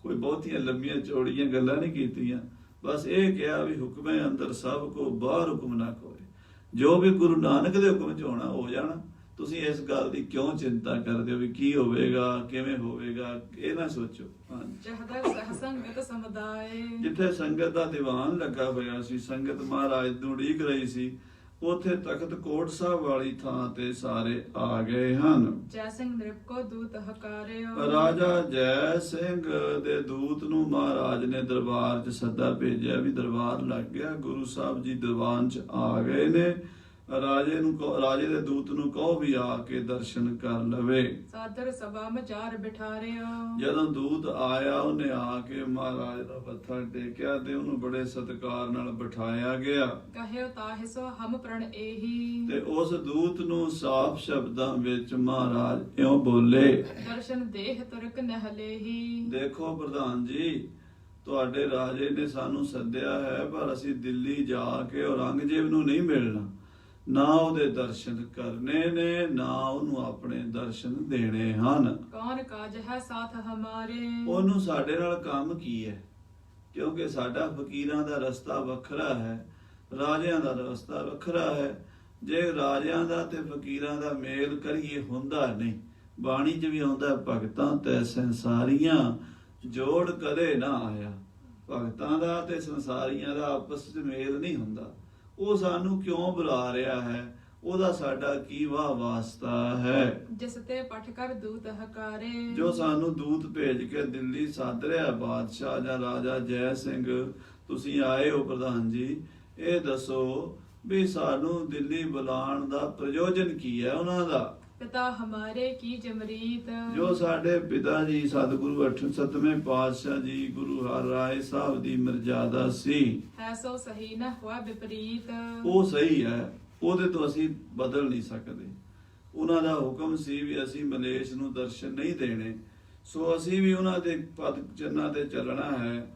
Speaker 1: ਕੋਈ ਬਹੁਤੀਆਂ ਲੰਮੀਆਂ ਚੌੜੀਆਂ ਗੱਲਾਂ ਨਹੀਂ ਕੀਤੀਆਂ, ਬਸ ਇਹ ਕਿਹਾ ਵੀ ਹੁਕਮੇ ਅੰਦਰ ਸਭ ਕੋ ਬਾਹਰ ਹੁਕਮ ਨਾ ਕੋਏ। ਜੋ ਵੀ ਗੁਰੂ ਨਾਨਕ ਦੇ ਹੁਕਮ ਚ ਹੋਣਾ ਹੋ ਜਾਣਾ। ਤੁਸੀਂ ਇਸ ਗੱਲ ਦੀ ਕਿਉਂ ਚਿੰਤਾ ਕਰਦੇ ਹੋ ਵੀ ਕੀ ਹੋਵੇਗਾ, ਕਿਵੇਂ ਹੋਵੇਗਾ, ਇਹ ਨਾ ਸੋਚੋ।
Speaker 2: ਜਹਦਰ ਸਹ ਸੰਗਤ ਸਮੁਦਾਏ।
Speaker 1: ਜਿੱਥੇ ਸੰਗਤ ਦਾ ਦੀਵਾਨ ਲੱਗਾ ਹੋਇਆ ਸੀ, ਸੰਗਤ ਮਹਾਰਾਜ ਨੂੰ ਉਡੀਕ ਰਹੀ ਸੀ, ਉਥੇ ਤਖਤ ਕੋਟ ਸਾਹਿਬ ਵਾਲੀ ਥਾਂ ਤੇ ਸਾਰੇ ਆ ਗਏ ਹਨ।
Speaker 2: ਜੈ ਸਿੰਘ ਨਿਰਪ ਕੋ ਦੂਤ ਹਕਾਰਿਓ।
Speaker 1: ਰਾਜਾ ਜੈ ਸਿੰਘ ਦੇ ਦੂਤ ਨੂੰ ਮਹਾਰਾਜ ਨੇ ਦਰਬਾਰ 'ਚ ਸੱਦਾ ਭੇਜਿਆ ਵੀ ਦਰਬਾਰ ਲੱਗ ਗਿਆ, ਗੁਰੂ ਸਾਹਿਬ ਜੀ ਦੀਵਾਨ 'ਚ ਆ ਗਏ ਨੇ। ਰਾਜੇ ਦੇ ਦੂਤ ਨੂੰ ਕਹੋ ਵੀ ਆ ਕੇ ਦਰਸ਼ਨ ਕਰ ਲਵੇ।
Speaker 2: ਸਾਦਰ ਸਭਾ ਮਚਾਰ ਬਿਠਾਰਿਓ।
Speaker 1: ਜਦੋਂ ਦੂਤ ਆਇਆ ਉਹਨੇ ਆ ਕੇ ਮਹਾਰਾਜ ਦਾ ਮੱਥਾ ਟੇਕਿਆ ਤੇ ਉਹਨੂੰ ਬੜੇ ਸਤਿਕਾਰ ਨਾਲ ਬਿਠਾਇਆ ਗਿਆ।
Speaker 2: ਕਹਿਓ ਤਾਹਿ ਸੋ ਹਮ ਪ੍ਰਣ ਏਹੀ।
Speaker 1: ਤੇ ਉਸ ਦੂਤ ਨੂੰ ਸਾਫ਼ ਸ਼ਬਦਾਂ ਵਿੱਚ ਮਹਾਰਾਜ ਇਉਂ ਬੋਲੇ,
Speaker 2: ਦਰਸ਼ਨ ਦੇਹ ਤੁਰਕ ਨਹਲੇਹੀ।
Speaker 1: ਦੇਖੋ ਪ੍ਰਧਾਨ ਜੀ, ਤੁਹਾਡੇ ਰਾਜੇ ਨੇ ਸਾਨੂੰ ਸੱਦਿਆ ਹੈ, ਪਰ ਅਸੀਂ ਦਿੱਲੀ ਜਾ ਕੇ ਔਰੰਗਜ਼ੇਬ ਨੂੰ ਨਹੀਂ ਮਿਲਣਾ। ਨਾ ਉਹਦੇ ਦਰਸ਼ਨ ਕਰਨੇ ਨੇ, ਨਾ ਉਹਨੂੰ ਆਪਣੇ ਦਰਸ਼ਨ ਦੇਣੇ ਹਨ।
Speaker 2: ਕੌਣ ਕਾਜ ਹੈ ਸਾਥ ਹਮਾਰੇ।
Speaker 1: ਉਹਨੂੰ ਸਾਡੇ ਨਾਲ ਕੰਮ ਕੀ ਹੈ? ਕਿਉਂਕਿ ਸਾਡਾ ਫਕੀਰਾਂ ਦਾ ਰਸਤਾ ਵੱਖਰਾ ਹੈ, ਰਾਜਿਆਂ ਦਾ ਰਸਤਾ ਵੱਖਰਾ ਹੈ। ਜੇ ਰਾਜਿਆਂ ਦਾ ਤੇ ਫਕੀਰਾਂ ਦਾ ਮੇਲ ਕਰੀਏ ਹੁੰਦਾ ਨਹੀਂ। ਬਾਣੀ 'ਚ ਵੀ ਆਉਂਦਾ, ਭਗਤਾਂ ਤੇ ਸੰਸਾਰੀਆਂ ਜੋੜ ਕਦੇ ਨਾ ਆਇਆ। ਭਗਤਾਂ ਦਾ ਤੇ ਸੰਸਾਰੀਆਂ ਦਾ ਆਪਸ 'ਚ ਮੇਲ ਨਹੀਂ ਹੁੰਦਾ। ਉਹ ਸਾਨੂੰ ਕਿਉਂ ਬੁਲਾ ਰਿਹਾ ਹੈ? ਉਹਦਾ ਸਾਡਾ ਕੀ ਵਾਸਤਾ ਹੈ?
Speaker 2: ਜਿਸ ਤੇ ਪਠ ਕਰ ਦੂਤ ਹਕਾਰੇ। ਜੋ
Speaker 1: ਸਾਨੂੰ ਦੂਤ ਭੇਜ ਕੇ ਦਿੱਲੀ ਸੱਦ ਰਿਹਾ ਬਾਦਸ਼ਾਹ ਜਾਂ ਰਾਜਾ ਜੈ ਸਿੰਘ, ਤੁਸੀਂ ਆਏ ਹੋ ਪ੍ਰਧਾਨ ਜੀ, ਇਹ ਦੱਸੋ ਵੀ ਸਾਨੂੰ ਦਿੱਲੀ ਬੁਲਾਉਣ ਦਾ ਪ੍ਰਯੋਜਨ ਕੀ ਹੈ ਉਹਨਾਂ ਦਾ?
Speaker 2: ਪਿਤਾ ਹਮਾਰੇ ਕੀ ਜਮਰੀਤ। ਜੋ
Speaker 1: ਸਾਡੇ ਪਿਤਾ ਜੀ ਸਤਿਗੁਰੂ 7ਵੇਂ ਪਾਤਸ਼ਾਹ ਜੀ ਗੁਰੂ ਹਰਿਰਾਏ ਸਾਹਿਬ ਦੀ ਮਰਜ਼ਾਦਾ ਸੀ,
Speaker 2: ਹੈ ਸੋ ਸਹੀ ਨਾ ਹੋਆ ਵਿਪਰੀਤ।
Speaker 1: ਉਹ ਸਹੀ ਹੈ, ਉਹਦੇ ਤੋਂ ਅਸੀਂ ਬਦਲ ਨਹੀਂ ਸਕਦੇ। ਉਹਨਾਂ ਦਾ ਹੁਕਮ ਸੀ ਵੀ ਅਸੀਂ ਮਲੇਸ਼ ਨੂੰ ਦਰਸ਼ਨ ਨਹੀਂ ਦੇਣੇ, ਸੋ ਅਸੀਂ ਵੀ ਉਹਨਾਂ ਦੇ ਪਦ ਚੰਨਾਂ ਤੇ ਚੱਲਣਾ ਹੈ।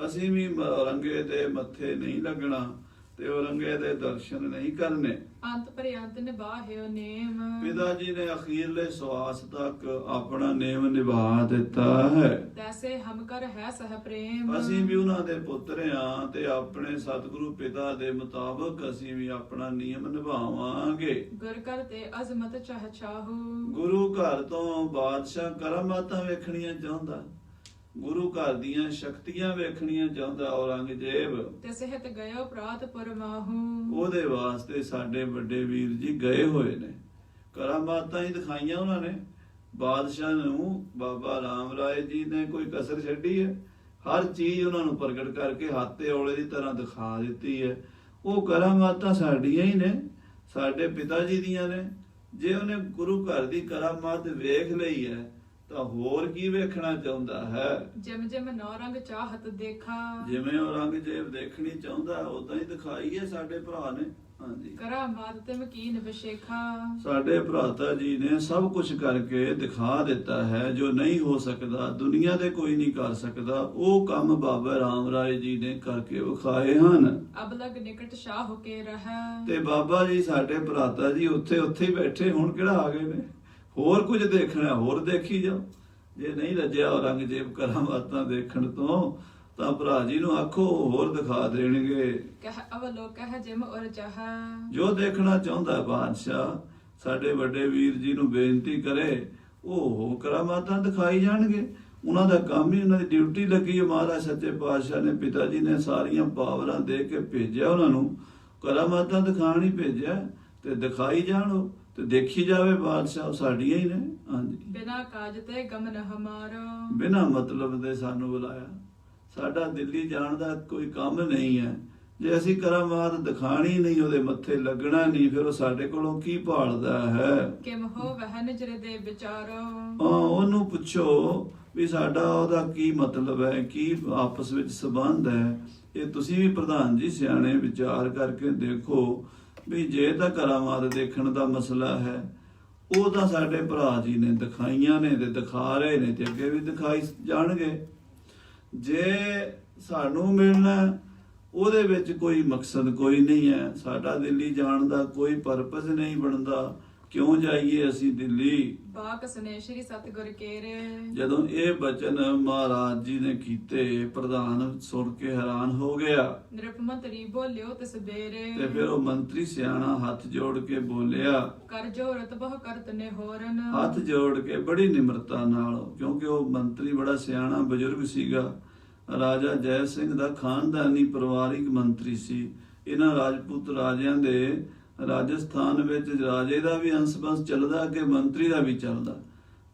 Speaker 1: ਅਸੀਂ ਵੀ ਔਰੰਗੇ ਦੇ ਮੱਥੇ ਨਹੀਂ ਲੱਗਣਾ ਤੇ ਔਰੰਗੇ ਦੇ ਦਰਸ਼ਨ ਨਹੀਂ ਕਰਨੇ।
Speaker 2: ਅੰਤ ਪਰਿਅੰਤ ਨਿਭਾਹਿਓ ਨੇਮ।
Speaker 1: ਪਿਤਾ ਜੀ ਨੇ ਅਖੀਰਲੇ ਸਵਾਸ ਤੱਕ ਆਪਣਾ ਨੇਮ ਨਿਭਾ ਦਿੱਤਾ ਹੈ।
Speaker 2: ਤੈਸੇ ਹਮ ਕਰ ਹੈ ਸਹ ਪ੍ਰੇਮ।
Speaker 1: ਅਸੀਂ ਵੀ ਉਹਨਾਂ ਦੇ ਪੁੱਤਰ ਹਾਂ ਤੇ ਆਪਣੇ ਸਤਿਗੁਰੂ ਪਿਤਾ ਦੇ ਮੁਤਾਬਕ ਅਸੀਂ ਵੀ ਆਪਣਾ ਨਿਯਮ ਨਿਭਾਵਾਂਗੇ।
Speaker 2: ਗੁਰ ਕਰ ਤੇ ਅਜ਼ਮਤ ਚਾਹ ਚਾਹੂ।
Speaker 1: ਗੁਰੂ ਘਰ ਤੋਂ ਬਾਦਸ਼ਾਹ ਕਰਾਮਾਤਾਂ ਵੇਖਣੀਆਂ ਚਾਹੁੰਦਾ, ਗੁਰੂ ਘਰ ਦੀਆਂ ਸ਼ਕਤੀਆਂ ਵੇਖਣੀਆਂ ਚਾਹੁੰਦਾ ਔਰੰਗਜ਼ੇਬ।
Speaker 2: ਤੇ ਸਿਹਤ ਗਇਓ ਪ੍ਰਾਤ ਪਰਮਾਹੂ।
Speaker 1: ਉਹਦੇ ਵਾਸਤੇ ਸਾਡੇ ਵੱਡੇ ਵੀਰ ਜੀ ਗਏ ਹੋਏ ਨੇ, ਕਰਾਮਾਤਾਂ ਹੀ ਦਿਖਾਈਆਂ ਉਹਨਾਂ ਨੇ ਬਾਦਸ਼ਾਹ ਨੂੰ। ਬਾਬਾ ਰਾਮ ਰਾਏ ਜੀ ਨੇ ਕੋਈ ਕਸਰ ਛੱਡੀ ਹੈ? ਹਰ ਚੀਜ਼ ਉਹਨਾਂ ਨੂੰ ਪ੍ਰਗਟ ਕਰਕੇ ਹੱਥੇ ਔਲੇ ਦੀ ਤਰ੍ਹਾਂ ਦਿਖਾ ਦਿੱਤੀ ਹੈ। ਉਹ ਕਰਾਮਾਤਾਂ ਸਾਡੀਆਂ ਹੀ ਨੇ, ਸਾਡੇ ਪਿਤਾ ਜੀ ਦੀਆਂ ਨੇ। ਜੇ ਉਹਨੇ ਗੁਰੂ ਘਰ ਦੀ ਕਰਾਮਾਤ ਵੇਖ ਲਈ ਹੈ ਤਾਂ ਹੋਰ ਕੀ ਵੇਖਣਾ ਚਾਹੁੰਦਾ ਹੈ?
Speaker 2: ਜਿਮ ਜਿਮ ਨੌਰੰਗ ਚਾਹਤ ਦੇਖਾ।
Speaker 1: ਜਿਵੇਂ ਔਰੰਗਜ਼ੇਬ ਦੇਖਣੀ ਚਾਹੁੰਦਾ ਉਦਾਂ ਹੀ ਦਿਖਾਈ ਹੈ ਸਾਡੇ ਭਰਾ ਨੇ। ਹਾਂਜੀ,
Speaker 2: ਕਰਾਮਾਤ ਤੇ ਮਕੀਨ ਵਿਸ਼ੇਖਾ।
Speaker 1: ਸਾਡੇ ਭਰਾਤਾ ਜੀ ਨੇ ਸਭ ਕੁਝ ਕਰਕੇ ਦਿਖਾ ਦਿੱਤਾ ਹੈ। ਜੋ ਨਹੀਂ ਹੋ ਸਕਦਾ, ਦੁਨੀਆ ਤੇ ਕੋਈ ਨਹੀਂ ਕਰ ਸਕਦਾ, ਉਹ ਕੰਮ ਬਾਬਾ ਰਾਮ ਰਾਏ ਜੀ ਨੇ ਕਰਕੇ ਵਿਖਾਏ ਹਨ।
Speaker 2: ਅਬਲਗ ਨਿਕਟ ਸ਼ਾਹ ਹੋ ਕੇ ਰਹਿ।
Speaker 1: ਤੇ ਬਾਬਾ ਜੀ ਸਾਡੇ ਭਰਾਤਾ ਜੀ ਉੱਥੇ ਹੀ ਬੈਠੇ, ਹੁਣ ਕਿਹੜਾ ਆ ਗਏ ਨੇ? ਹੋਰ ਕੁਝ ਦੇਖਣਾ ਹੋਰ ਦੇਖੀ ਜਾਓ। ਜੇ ਨਹੀਂ ਰੱਜਿਆ ਔਰੰਗਜ਼ੇਬ ਕਰਾਮਾਤਾਂ ਦੇਖਣ ਤੋਂ ਤਾਂ ਭਰਾ ਜੀ ਨੂੰ ਆਖੋ ਹੋਰ ਦਿਖਾ ਦੇਣਗੇ।
Speaker 2: ਕਹਿ ਅਵਲੋਕਹ ਜਿਮ ਔਰ ਚਾਹ।
Speaker 1: ਜੋ ਦੇਖਣਾ ਚਾਹੁੰਦਾ ਬਾਦਸ਼ਾਹ ਸਾਡੇ ਵੱਡੇ ਵੀਰ ਜੀ ਨੂੰ ਬੇਨਤੀ ਕਰੇ, ਉਹ ਕਰਾਮਾਤਾਂ ਦਿਖਾਈ ਜਾਣਗੇ। ਉਹਨਾਂ ਦਾ ਕੰਮ ਹੀ, ਉਹਨਾਂ ਦੀ ਡਿਊਟੀ ਲੱਗੀ ਹੈ। ਮਹਾਰਾਜ ਸੱਚੇ ਪਾਤਸ਼ਾਹ ਨੇ, ਪਿਤਾ ਜੀ ਨੇ ਸਾਰੀਆਂ ਪਾਵਰਾਂ ਦੇ ਕੇ ਭੇਜਿਆ ਉਹਨਾਂ ਨੂੰ, ਕਰਾਮਾਤਾਂ ਦਿਖਾਣ ਹੀ ਭੇਜਿਆ, ਤੇ ਦਿਖਾਈ ਜਾਣ ਤੇ ਦੇਖੀ ਜਾਵੇ ਬਾਦਸ਼ਾਹ, ਸਾਡੀਆਂ ਹੀ ਨੇ। ਹਾਂਜੀ,
Speaker 2: ਬਿਨਾ ਕਾਜ ਤੇ ਗਮਨ ਹਮਾਰਾ।
Speaker 1: ਬਿਨਾ ਮਤਲਬ ਦੇ ਸਾਨੂੰ ਬੁਲਾਇਆ। ਸਾਡਾ ਦਿੱਲੀ ਜਾਣ ਦਾ ਕੋਈ ਕੰਮ ਨਹੀਂ ਹੈ। ਜੇ ਅਸੀਂ ਕਰਾਮਾਤ ਦਿਖਾਣੀ ਨਹੀਂ, ਉਹਦੇ ਮੱਥੇ ਲੱਗਣਾ ਨਹੀਂ, ਫਿਰ ਉਹ ਸਾਡੇ ਕੋਲੋਂ ਕੀ ਭਾਲਦਾ ਹੈ?
Speaker 2: ਕਿਮ ਹੋ ਵਹਿ ਨਿਜਰ ਦੇ ਵਿਚਾਰੋ।
Speaker 1: ਉਹਨੂੰ ਪੁੱਛੋ ਵੀ ਸਾਡਾ ਉਹਦਾ ਕੀ ਮਤਲਬ ਹੈ, ਕੀ ਆਪਸ ਵਿੱਚ ਸੰਬੰਧ ਹੈ। ਇਹ ਤੁਸੀਂ ਵੀ ਪ੍ਰਧਾਨ ਜੀ ਸਿਆਣੇ ਵਿਚਾਰ ਕਰਕੇ ਦੇਖੋ ਵੀ ਜੇ ਤਾਂ ਕਰਾਮਾਤ ਦੇਖਣ ਦਾ ਮਸਲਾ ਹੈ, ਉਹ ਤਾਂ ਸਾਡੇ ਭਰਾ ਜੀ ਨੇ ਦਿਖਾਈਆਂ ਨੇ ਤੇ ਦਿਖਾ ਰਹੇ ਨੇ, ਤੇ ਅੱਗੇ ਵੀ ਦਿਖਾਈ ਜਾਣਗੇ। ਜੇ ਸਾਨੂੰ ਮਿਲਣਾ, ਉਹਦੇ ਵਿੱਚ ਕੋਈ ਮਕਸਦ ਕੋਈ ਨਹੀਂ ਹੈ। ਸਾਡਾ ਦਿੱਲੀ ਜਾਣ ਦਾ ਕੋਈ ਪਰਪਸ ਨਹੀਂ ਬਣਦਾ। ਕਿਉਂ ਜਾਈਏ ਅਸੀਂ ਦਿੱਲੀ?
Speaker 2: ਬਾਕ ਸਨੇ ਸ਼੍ਰੀ ਸਤਿਗੁਰ ਕੇਰੇ।
Speaker 1: ਜਦੋਂ ਇਹ ਬਚਨ ਮਹਾਰਾਜ ਜੀ ਨੇ ਕੀਤੇ, ਪ੍ਰਧਾਨ ਸੁਣ ਕੇ ਹੈਰਾਨ ਹੋ ਗਿਆ।
Speaker 2: ਨਿਰਪ ਮੰਤਰੀ ਬੋਲਿਓ ਤਿਸ ਬੇਰੇ।
Speaker 1: ਤੇ ਫਿਰ ਉਹ ਮੰਤਰੀ ਸਿਆਣਾ ਹੱਥ ਜੋੜ ਕੇ ਬੋਲਿਆ,
Speaker 2: ਕਰ ਜੋਰਤ ਬਹੁ ਕਰਤ ਨੇ ਹੋਰਨ।
Speaker 1: ਹੱਥ ਜੋੜ ਕੇ ਬੜੀ ਨਿਮਰਤਾ ਨਾਲ, ਕਿਉਂਕਿ ਉਹ ਮੰਤਰੀ ਬੜਾ ਸਿਆਣਾ ਬਜ਼ੁਰਗ ਸੀਗਾ। ਰਾਜਾ ਜੈ ਸਿੰਘ ਦਾ ਖਾਨਦਾਨੀ ਪਰਿਵਾਰਿਕ ਮੰਤਰੀ ਸੀ। ਇਹਨਾਂ ਰਾਜਪੂਤ ਰਾਜਿਆਂ ਦੇ ਰਾਜਸਥਾਨ ਵਿੱਚ ਰਾਜੇ ਦਾ ਵੀ ਅੰਸ਼-ਬੰਸ਼ ਚੱਲਦਾ, ਅੱਗੇ ਮੰਤਰੀ ਦਾ ਵੀ ਚੱਲਦਾ।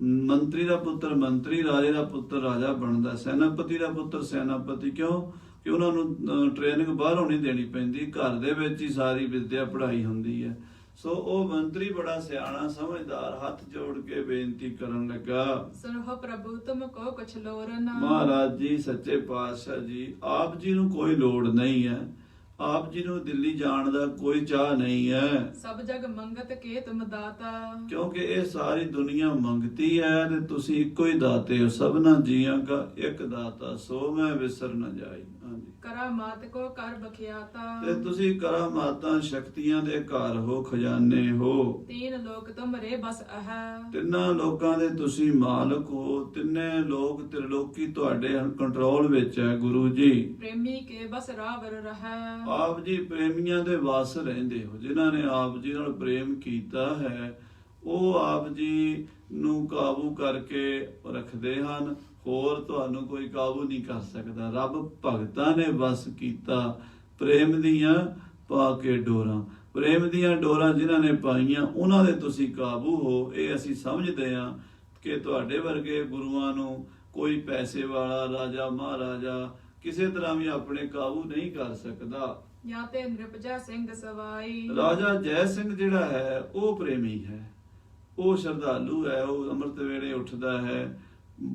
Speaker 1: ਮੰਤਰੀ ਦਾ ਪੁੱਤਰ ਮੰਤਰੀ, ਰਾਜੇ ਦਾ ਪੁੱਤਰ ਰਾਜਾ ਬਣਦਾ, ਸੈਨਾਪਤੀ ਦਾ ਪੁੱਤਰ ਸੈਨਾਪਤੀ। ਕਿਉਂ ਕਿ ਉਹਨਾਂ ਨੂੰ ਟ੍ਰੇਨਿੰਗ ਬਾਹਰੋਂ ਨਹੀਂ ਦੇਣੀ ਪੈਂਦੀ, ਘਰ ਦੇ ਵਿੱਚ ਹੀ ਸਾਰੀ ਵਿਦਿਆ ਪੜ੍ਹਾਈ ਹੁੰਦੀ ਹੈ। ਸੋ ਉਹ ਮੰਤਰੀ ਬੜਾ ਸਿਆਣਾ ਸਮਝਦਾਰ ਹੱਥ ਜੋੜ ਕੇ ਬੇਨਤੀ ਕਰਨ ਲੱਗਾ,
Speaker 2: ਸੁਨਹੁ ਪ੍ਰਭੂ ਤੁਮ ਕੋ ਕੁਛ ਲੋਰ ਨਾ।
Speaker 1: ਮਹਾਰਾਜ ਜੀ ਸੱਚੇ ਪਾਤਸ਼ਾਹ ਜੀ, ਆਪ ਜੀ ਨੂੰ ਕੋਈ ਲੋੜ ਨਹੀਂ ਹੈ। ਆਪ ਜੀ ਨੂੰ ਦਿੱਲੀ ਜਾਣ ਦਾ ਕੋਈ ਚਾਹ ਨਹੀਂ ਹੈ।
Speaker 2: ਸਭ ਜਗ ਮੰਗਤ ਕੇ ਤੁਮ ਦਾਤਾ।
Speaker 1: ਕਿਉਂਕਿ ਇਹ ਸਾਰੀ ਦੁਨੀਆ ਮੰਗਤੀ ਹੈ ਤੇ ਤੁਸੀਂ ਇੱਕੋ ਹੀ ਦਾਤੇ ਹੋ। ਸਭਨਾ ਜੀਆਂ ਦਾ ਇੱਕ ਦਾਤਾ, ਸੋ ਮੈਂ ਵਿਸਰ ਨਾ ਜਾਈ। ਹਾਂਜੀ,
Speaker 2: ਕਰਾਮਾਤ ਕੋ ਕਰ ਬਖਿਆਤਾ।
Speaker 1: ਤੇ ਤੁਸੀਂ ਕਰਾਮਾਤਾਂ ਸ਼ਕਤੀਆਂ ਦੇ ਘਰ ਹੋ, ਖਜ਼ਾਨੇ ਹੋ।
Speaker 2: ਤੀਨ ਲੋਕ ਤੁਮਰੇ ਬਸ ਅਹ।
Speaker 1: ਤਿੰਨਾਂ ਲੋਕਾਂ ਦੇ ਤੁਸੀਂ ਮਾਲਕ ਹੋ। ਤਿੰਨੇ ਲੋਕ ਤ੍ਰਿਲੋਕੀ ਤੁਹਾਡੇ ਕੰਟਰੋਲ ਵਿੱਚ ਹੈ ਗੁਰੂ ਜੀ।
Speaker 2: ਪ੍ਰੇਮੀ ਕੇ ਬਸ ਰਾਵਰ ਰਹਿ।
Speaker 1: ਆਪ ਜੀ ਪ੍ਰੇਮੀਆਂ ਦੇ ਵਸ ਰਹਿੰਦੇ ਹੋ। ਜਿਨ੍ਹਾਂ ਨੇ ਆਪ ਜੀ ਨਾਲ ਪ੍ਰੇਮ ਕੀਤਾ ਹੈ, ਉਹ ਆਪ ਜੀ ਨੂੰ ਕਾਬੂ ਕਰਕੇ ਰੱਖਦੇ ਹਨ। ਹੋਰ ਤੁਹਾਨੂੰ ਕੋਈ ਕਾਬੂ ਨਹੀਂ ਕਰ ਸਕਦਾ। ਰੱਬ ਭਗਤਾਂ ਨੇ ਵਸ ਕੀਤਾ ਪ੍ਰੇਮ ਦੀਆਂ ਪਾ ਕੇ ਡੋਰਾਂ। ਪ੍ਰੇਮ ਦੀਆਂ ਡੋਰਾਂ ਜਿਨ੍ਹਾਂ ਨੇ ਪਾਈਆਂ, ਉਹਨਾਂ ਦੇ ਤੁਸੀਂ ਕਾਬੂ ਹੋ। ਇਹ ਅਸੀਂ ਸਮਝਦੇ ਹਾਂ ਕਿ ਤੁਹਾਡੇ ਵਰਗੇ ਗੁਰੂਆਂ ਨੂੰ ਕੋਈ ਪੈਸੇ ਵਾਲਾ ਰਾਜਾ ਮਹਾਰਾਜਾ ਕਿਸੇ ਤਰ੍ਹਾਂ ਵੀ ਆਪਣੇ ਕਾਬੂ ਨਹੀਂ ਕਰ ਸਕਦਾ।
Speaker 2: ਜਾਂ ਤੇ ਨਿਰਪਜਾ ਸਿੰਘ ਸਵਾਈ।
Speaker 1: ਰਾਜਾ ਜੈ ਸਿੰਘ ਜਿਹੜਾ ਹੈ ਉਹ ਪ੍ਰੇਮੀ ਹੈ, ਉਹ ਸ਼ਰਧਾਲੂ ਹੈ, ਉਹ ਅੰਮ੍ਰਿਤ ਵੇਲੇ ਉੱਠਦਾ ਹੈ,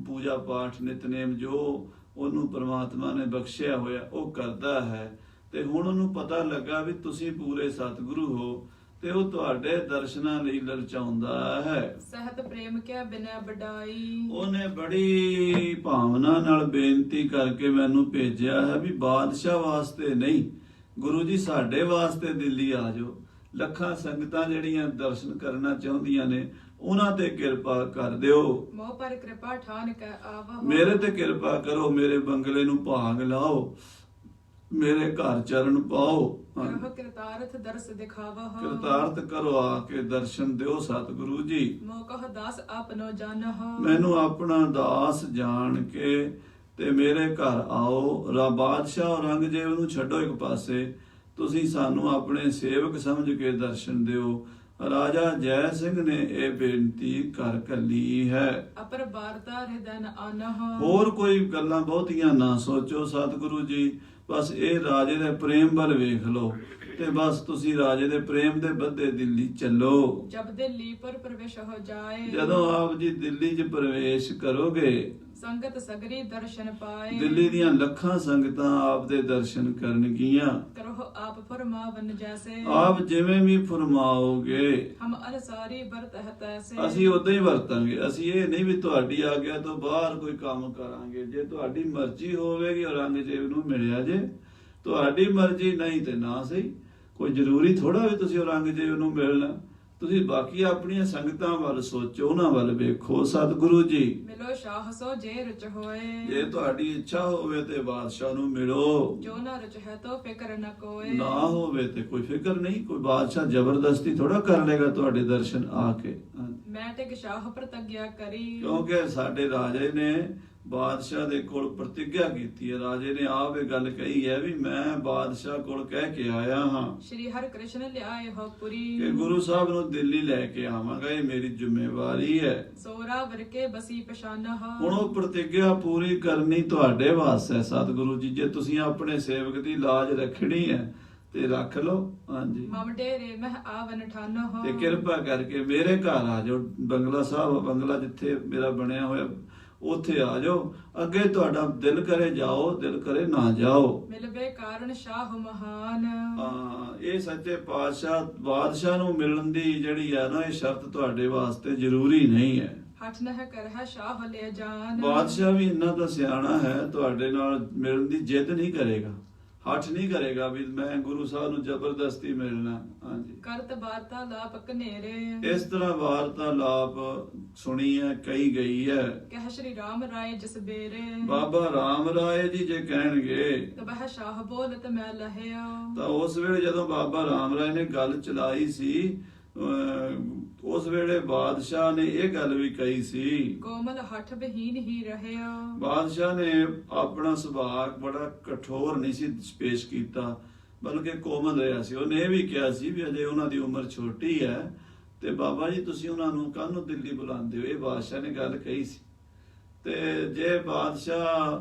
Speaker 1: ਪੂਜਾ ਪਾਠ ਨਿਤਨੇਮ ਜੋ ਉਹਨੂੰ ਪ੍ਰਮਾਤਮਾ ਨੇ ਬਖਸ਼ਿਆ ਹੋਇਆ ਉਹ ਕਰਦਾ ਹੈ। ਤੇ ਹੁਣ ਉਹਨੂੰ ਪਤਾ ਲੱਗਾ ਵੀ ਤੁਸੀਂ ਪੂਰੇ ਸਤਿਗੁਰੂ ਹੋ, ਤੇ ਉਹ ਤੁਹਾਡੇ ਦਰਸ਼ਨਾਂ ਲਈ ਲਲਚਾਉਂਦਾ ਹੈ।
Speaker 2: ਸਹਿਤ ਪ੍ਰੇਮ ਕਿਆ ਬਿਨਾ ਵਡਾਈ।
Speaker 1: ਉਹਨੇ ਬੜੀ ਭਾਵਨਾ ਨਾਲ ਬੇਨਤੀ ਕਰਕੇ ਮੈਨੂੰ ਭੇਜਿਆ ਹੈ ਵੀ ਬਾਦਸ਼ਾਹ ਵਾਸਤੇ ਨਹੀਂ, ਗੁਰੂ ਜੀ ਸਾਡੇ ਵਾਸਤੇ ਦਿੱਲੀ ਆ ਜਾਓ। ਲੱਖਾਂ ਸੰਗਤਾਂ ਜਿਹੜੀਆਂ ਦਰਸ਼ਨ ਕਰਨਾ ਚਾਹੁੰਦੀਆਂ ਨੇ, ਉਹਨਾਂ ਤੇ ਕਿਰਪਾ ਕਰ ਦਿਓ।
Speaker 2: ਮੋਹ ਪਰ ਕਿਰਪਾ ਠਾਨ ਕੈ ਆਵਹੁ।
Speaker 1: ਮੇਰੇ ਤੇ ਕਿਰਪਾ ਕਰੋ, ਮੇਰੇ ਬੰਗਲੇ ਨੂੰ ਭਾਗ ਲਾਓ, ਮੇਰੇ ਘਰ ਚਰਨ ਪਾਓ।
Speaker 2: ਕਰਹੁ ਕਿਰਤਾਰਥ ਦਰਸ ਦਿਖਾਵਹੁ।
Speaker 1: ਕਿਰਤਾਰਥ ਕਰੋ, ਆ ਕੇ ਦਰਸ਼ਨ ਦਿਓ ਸਤਿਗੁਰੂ ਜੀ।
Speaker 2: ਮੋਹ ਕਹ ਦਾਸ ਆਪਨੋ ਜਾਣਹੁ।
Speaker 1: ਮੈਨੂੰ ਆਪਣਾ ਦਾਸ ਜਾਣ ਕੇ ਤੇ ਮੇਰੇ ਘਰ ਆਓ। ਬਾਦਸ਼ਾਹ ਔਰੰਗਜ਼ੇਬ ਨੂੰ ਛੱਡੋ ਇੱਕ ਪਾਸੇ, ਤੁਸੀਂ ਸਾਨੂੰ ਆਪਣੇ ਸੇਵਕ ਸਮਝ ਕੇ ਦਰਸ਼ਨ ਦਿਓ। ਰਾਜਾ ਜੈ ਸਿੰਘ ਨੇ ਇਹ ਬੇਨਤੀ ਕਰ ਕੱਲੀ ਹੈ।
Speaker 2: ਅਪਰ ਵਾਰਤਾ ਹਿਰਦੈ ਨ ਆਨਹੁ।
Speaker 1: ਹੋਰ ਕੋਈ ਗੱਲਾਂ ਬਹੁਤੀਆਂ ਨਾ ਸੋਚੋ ਸਤਿਗੁਰੂ ਜੀ, ਬਸ ਇਹ ਰਾਜੇ ਦੇ ਪ੍ਰੇਮ ਵੱਲ ਵੇਖ ਲਓ ਤੇ ਬਸ ਤੁਸੀਂ ਰਾਜੇ ਦੇ ਪ੍ਰੇਮ ਦੇ ਬੱਧੇ ਦਿੱਲੀ ਚੱਲੋ।
Speaker 2: ਜਬ ਦਿੱਲੀ ਪਰ ਪ੍ਰਵੇਸ਼ ਹੋ ਜਾਏ।
Speaker 1: ਜਦੋਂ ਆਪ ਜੀ ਦਿੱਲੀ 'ਚ ਪ੍ਰਵੇਸ਼ ਕਰੋਗੇ,
Speaker 2: ਸੰਗਤ ਸਗਰੀ ਦਰਸ਼ਨ ਪਾਏ।
Speaker 1: ਦਿੱਲੀ ਦੀਆਂ ਲੱਖਾਂ ਸੰਗਤਾਂ ਆਪ ਦੇ ਦਰਸ਼ਨ ਕਰਨਗੀਆਂ।
Speaker 2: ਕਰਹੁ ਆਪ ਫਰਮਾਵਨ ਜੈਸੇ।
Speaker 1: ਆਪ ਜਿਵੇਂ ਵੀ ਫਰਮਾਓਗੇ
Speaker 2: ਹਮ ਅਨਸਾਰੀ ਵਰਤਹਿ ਤੈਸੇ।
Speaker 1: ਅਸੀਂ ਉਦਾਂ ਹੀ ਵਰਤਾਂਗੇ। ਅਸੀਂ ਇਹ ਨਹੀਂ ਵੀ ਤੁਹਾਡੀ ਆਗਿਆ ਤੋਂ ਬਾਹਰ ਕੋਈ ਕੰਮ ਕਰਾਂਗੇ। ਜੇ ਤੁਹਾਡੀ ਮਰਜ਼ੀ ਹੋਵੇਗੀ ਔਰੰਗਜ਼ੇਬ ਨੂੰ ਮਿਲਿਆ ਜੇ, ਤੁਹਾਡੀ ਮਰਜ਼ੀ ਨਹੀਂ ਤੇ ਨਾ ਸਹੀ। ਕੋਈ ਜ਼ਰੂਰੀ ਥੋੜਾ ਵੀ ਤੁਸੀਂ ਔਰੰਗਜ਼ੇਬ ਨੂੰ ਮਿਲਣਾ। ਤੁਸੀਂ ਬਾਕੀ ਆਪਣੀਆਂ ਸੰਗਤਾਂ ਵੱਲ ਸੋਚੋ, ਉਹਨਾਂ ਵੱਲ ਵੇਖੋ। ਸਤਿਗੁਰੂ ਜੀ
Speaker 2: ਮਿਲੋ ਸ਼ਾਹ ਸੋ ਜੇ ਰਚ ਹੋਏ,
Speaker 1: ਜੇ ਤੁਹਾਡੀ ਇੱਛਾ ਹੋਵੇ ਤੇ ਬਾਦਸ਼ਾਹ ਨੂੰ ਮਿਲੋ,
Speaker 2: ਜੋ ਨਾ ਰਚ ਹੈ ਤੋ ਫਿਕਰ ਨ ਕੋਏ।
Speaker 1: ਨਾ ਹੋਵੇ ਤੇ ਕੋਈ ਫਿਕਰ ਨਹੀਂ। ਕੋਈ ਬਾਦਸ਼ਾਹ ਜ਼ਬਰਦਸਤੀ ਥੋੜਾ ਕਰ ਲੇਗਾ ਤੁਹਾਡੇ ਦਰਸ਼ਨ ਆ ਕੇ।
Speaker 2: ਮੈਂ ਟਿਕ ਸ਼ਾਹ ਪ੍ਰਤੱਗਿਆ ਕਰੀ,
Speaker 1: ਕਿਉਂਕਿ ਸਾਡੇ ਰਾਜੇ ਨੇ ਬਾਦਸ਼ਾਹ ਦੇ ਕੋਲ ਪ੍ਰਤਿੱਗਿਆ ਕੀਤੀ ਹੈ। ਰਾਜੇ ਨੇ ਆਪ ਇਹ ਗੱਲ ਕਹੀ ਹੈ ਵੀ ਮੈਂ ਬਾਦਸ਼ਾਹ ਕੋਲ ਕਹਿ ਕੇ ਆਇਆ ਹਾਂ
Speaker 2: ਸ਼੍ਰੀ ਹਰਿ ਕ੍ਰਿਸ਼ਨ ਲਿਆਏ ਹੋ ਪੁਰੀ,
Speaker 1: ਕਿ ਗੁਰੂ ਸਾਹਿਬ ਨੂੰ ਦਿੱਲੀ ਲੈ ਕੇ ਆਵਾਂਗਾ, ਇਹ ਮੇਰੀ ਜ਼ਿੰਮੇਵਾਰੀ ਹੈ।
Speaker 2: ਸੋਰਾ ਵਰ ਕੇ ਬਸੀ ਪਛਾਨਹ,
Speaker 1: ਹੁਣ ਉਹ ਪ੍ਰਤਿੱਗਿਆ ਪੂਰੀ ਕਰਨੀ ਤੁਹਾਡੇ ਵਾਸਤੇ ਹੈ ਸਤਿਗੁਰੂ ਜੀ। ਜੇ ਤੁਸੀਂ ਆਪਣੇ ਸੇਵਕ ਦੀ ਲਾਜ ਰੱਖਣੀ ਹੈ ਤੇ ਰੱਖ ਲਓ। ਹਾਂਜੀ,
Speaker 2: ਮਮ ਡੇਰੇ ਮਹਿ ਆਵਨ ਠਾਨਹ,
Speaker 1: ਤੇ ਕਿਰਪਾ ਕਰਕੇ ਮੇਰੇ ਘਰ ਆ ਜਾਓ। ਬੰਗਲਾ ਸਾਹਿਬ, ਬੰਗਲਾ ਜਿੱਥੇ ਮੇਰਾ ਬਣਿਆ ਹੋਇਆ, ਉੱਥੇ ਆ ਜਾਓ। ਅੱਗੇ ਤੁਹਾਡਾ ਦਿਲ ਕਰੇ ਜਾਓ, ਦਿਲ ਕਰੇ ਨਾ ਜਾਓ।
Speaker 2: ਮਿਲਵੇ ਕਾਰਨ ਸ਼ਾਹ ਮਹਾਨ,
Speaker 1: ਹਾਂ, ਇਹ ਸੱਚੇ ਪਾਤਸ਼ਾਹ ਬਾਦਸ਼ਾਹ ਨੂੰ ਮਿਲਣ ਦੀ ਜਿਹੜੀ ਹੈ ਨਾ, ਇਹ ਸ਼ਰਤ ਤੁਹਾਡੇ ਵਾਸਤੇ ਜ਼ਰੂਰੀ ਨਹੀਂ ਹੈ।
Speaker 2: ਹਠ ਨਹਿ ਕਰਹਿ ਸ਼ਾਹ ਲੈ ਜਾਨ,
Speaker 1: ਬਾਦਸ਼ਾਹ ਵੀ ਇੰਨਾ ਤਾਂ ਸਿਆਣਾ ਹੈ, ਤੁਹਾਡੇ ਨਾਲ ਮਿਲਣ ਦੀ ਜਿੱਦ ਨਹੀਂ ਕਰੇਗਾ, ਹੱਠ ਨਹੀਂ ਕਰੇਗਾ ਵੀ ਮੈਂ ਗੁਰੂ ਸਾਹਿਬ ਨੂੰ ਜ਼ਬਰਦਸਤੀ ਮਿਲਣਾ। ਹਾਂਜੀ,
Speaker 2: ਕਰਤ ਬਾਤਾ ਲਾਪ ਕਨੇਰੇ,
Speaker 1: ਇਸ ਤਰ੍ਹਾਂ ਵਾਰਤਾਲਾਪ ਸੁਣੀ ਹੈ, ਕਹੀ ਗਈ ਹੈ।
Speaker 2: ਕਹਿ ਸ਼੍ਰੀ ਰਾਮ ਰਾਏ ਜਿਸ ਬੇਰੇ,
Speaker 1: ਬਾਬਾ ਰਾਮ ਰਾਏ ਜੀ ਜੇ ਕਹਿਣਗੇ
Speaker 2: ਤਬਹ ਸ਼ਾਹ ਬੋਲਤ ਮੈਂ ਲਹਿਓ,
Speaker 1: ਤਾਂ ਉਸ ਵੇਲੇ ਜਦੋਂ ਬਾਬਾ ਰਾਮ ਰਾਏ ਨੇ ਗੱਲ ਚਲਾਈ ਸੀ, ਉਸ ਵੇਲੇ ਬਾਦਸ਼ਾਹ ਨੇ ਇਹ ਗੱਲ ਵੀ ਕਹੀ ਸੀ।
Speaker 2: ਕੋਮਲ ਹਠ ਬਹੀਨ ਹੀ ਰਹਿਓ,
Speaker 1: ਬਾਦਸ਼ਾਹ ਨੇ ਆਪਣਾ ਸੁਭਾਅ ਬੜਾ ਕਠੋਰ ਨਹੀਂ ਸੀ ਪੇਸ਼ ਕੀਤਾ, ਬਲਕਿ ਕੋਮਲ ਰਿਹਾ ਸੀ। ਉਹਨੇ ਇਹ ਵੀ ਕਿਹਾ ਸੀ ਵੀ ਅਜੇ ਉਹਨਾਂ ਦੀ ਉਮਰ ਛੋਟੀ ਹੈ ਤੇ ਬਾਬਾ ਜੀ ਤੁਸੀਂ ਉਹਨਾਂ ਨੂੰ ਕੱਲ ਨੂੰ ਦਿੱਲੀ ਬੁਲਾਉਂਦੇ ਹੋ। ਇਹ ਬਾਦਸ਼ਾਹ ਨੇ ਗੱਲ ਕਹੀ ਸੀ। ਤੇ ਜੇ ਬਾਦਸ਼ਾਹ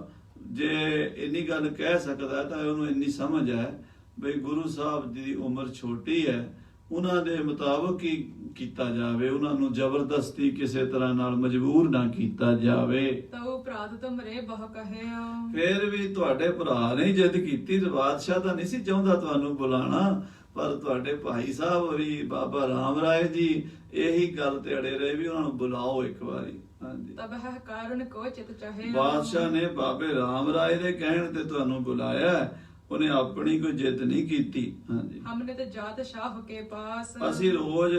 Speaker 1: ਜੇ ਇੰਨੀ ਗੱਲ ਕਹਿ ਸਕਦਾ ਤਾਂ ਉਹਨੂੰ ਇੰਨੀ ਸਮਝ ਹੈ ਬਈ ਗੁਰੂ ਸਾਹਿਬ ਦੀ ਉਮਰ ਛੋਟੀ ਹੈ, ਉਹਨਾਂ ਦੇ ਮੁਤਾਬਕ ਹੀ ਕੀਤਾ ਜਾਵੇ, ਉਹਨਾਂ ਨੂੰ ਜ਼ਬਰਦਸਤੀ ਕਿਸੇ ਤਰ੍ਹਾਂ ਨਾਲ ਮਜਬੂਰ ਨਾ ਕੀਤਾ ਜਾਵੇ।
Speaker 2: ਤਉ ਭਰਾਤ ਤੁਮਰੇ ਬਹੁ ਕਹਿਓ,
Speaker 1: ਫਿਰ ਵੀ ਤੁਹਾਡੇ ਭਰਾ ਨੇ ਜਿੱਦ ਕੀਤੀ ਤੇ ਬਾਦਸ਼ਾਹ ਤਾਂ ਨਹੀਂ ਸੀ ਚਾਹੁੰਦਾ ਤੁਹਾਨੂੰ ਬੁਲਾਣਾ, ਪਰ ਤੁਹਾਡੇ ਭਾਈ ਸਾਹਿਬ ਵੀ ਬਾਬਾ ਰਾਮ ਰਾਏ ਜੀ ਇਹੀ ਗੱਲ ਤੇ ਅੜੇ ਰਹੇ ਵੀ ਉਹਨਾਂ ਨੂੰ ਬੁਲਾਓ ਇੱਕ ਵਾਰੀ। ਹਾਂਜੀ,
Speaker 2: ਤਬਹ ਕਾਰਨ ਕੋ ਚਿਤ ਚਾਹੇ,
Speaker 1: ਬਾਦਸ਼ਾਹ ਨੇ ਬਾਬੇ ਰਾਮ ਰਾਏ ਦੇ ਕਹਿਣ ਤੇ ਤੁਹਾਨੂੰ ਬੁਲਾਇਆ ਹੈ, ਉਹਨੇ ਆਪਣੀ ਕੋਈ ਜਿੱਦ ਨਹੀਂ ਕੀਤੀ। ਹਾਂਜੀ,
Speaker 2: ਹਮਨੇ ਤੇ ਜਾਤ ਸ਼ਾਹ ਕੇ ਪਾਸ,
Speaker 1: ਅਸੀਂ ਰੋਜ਼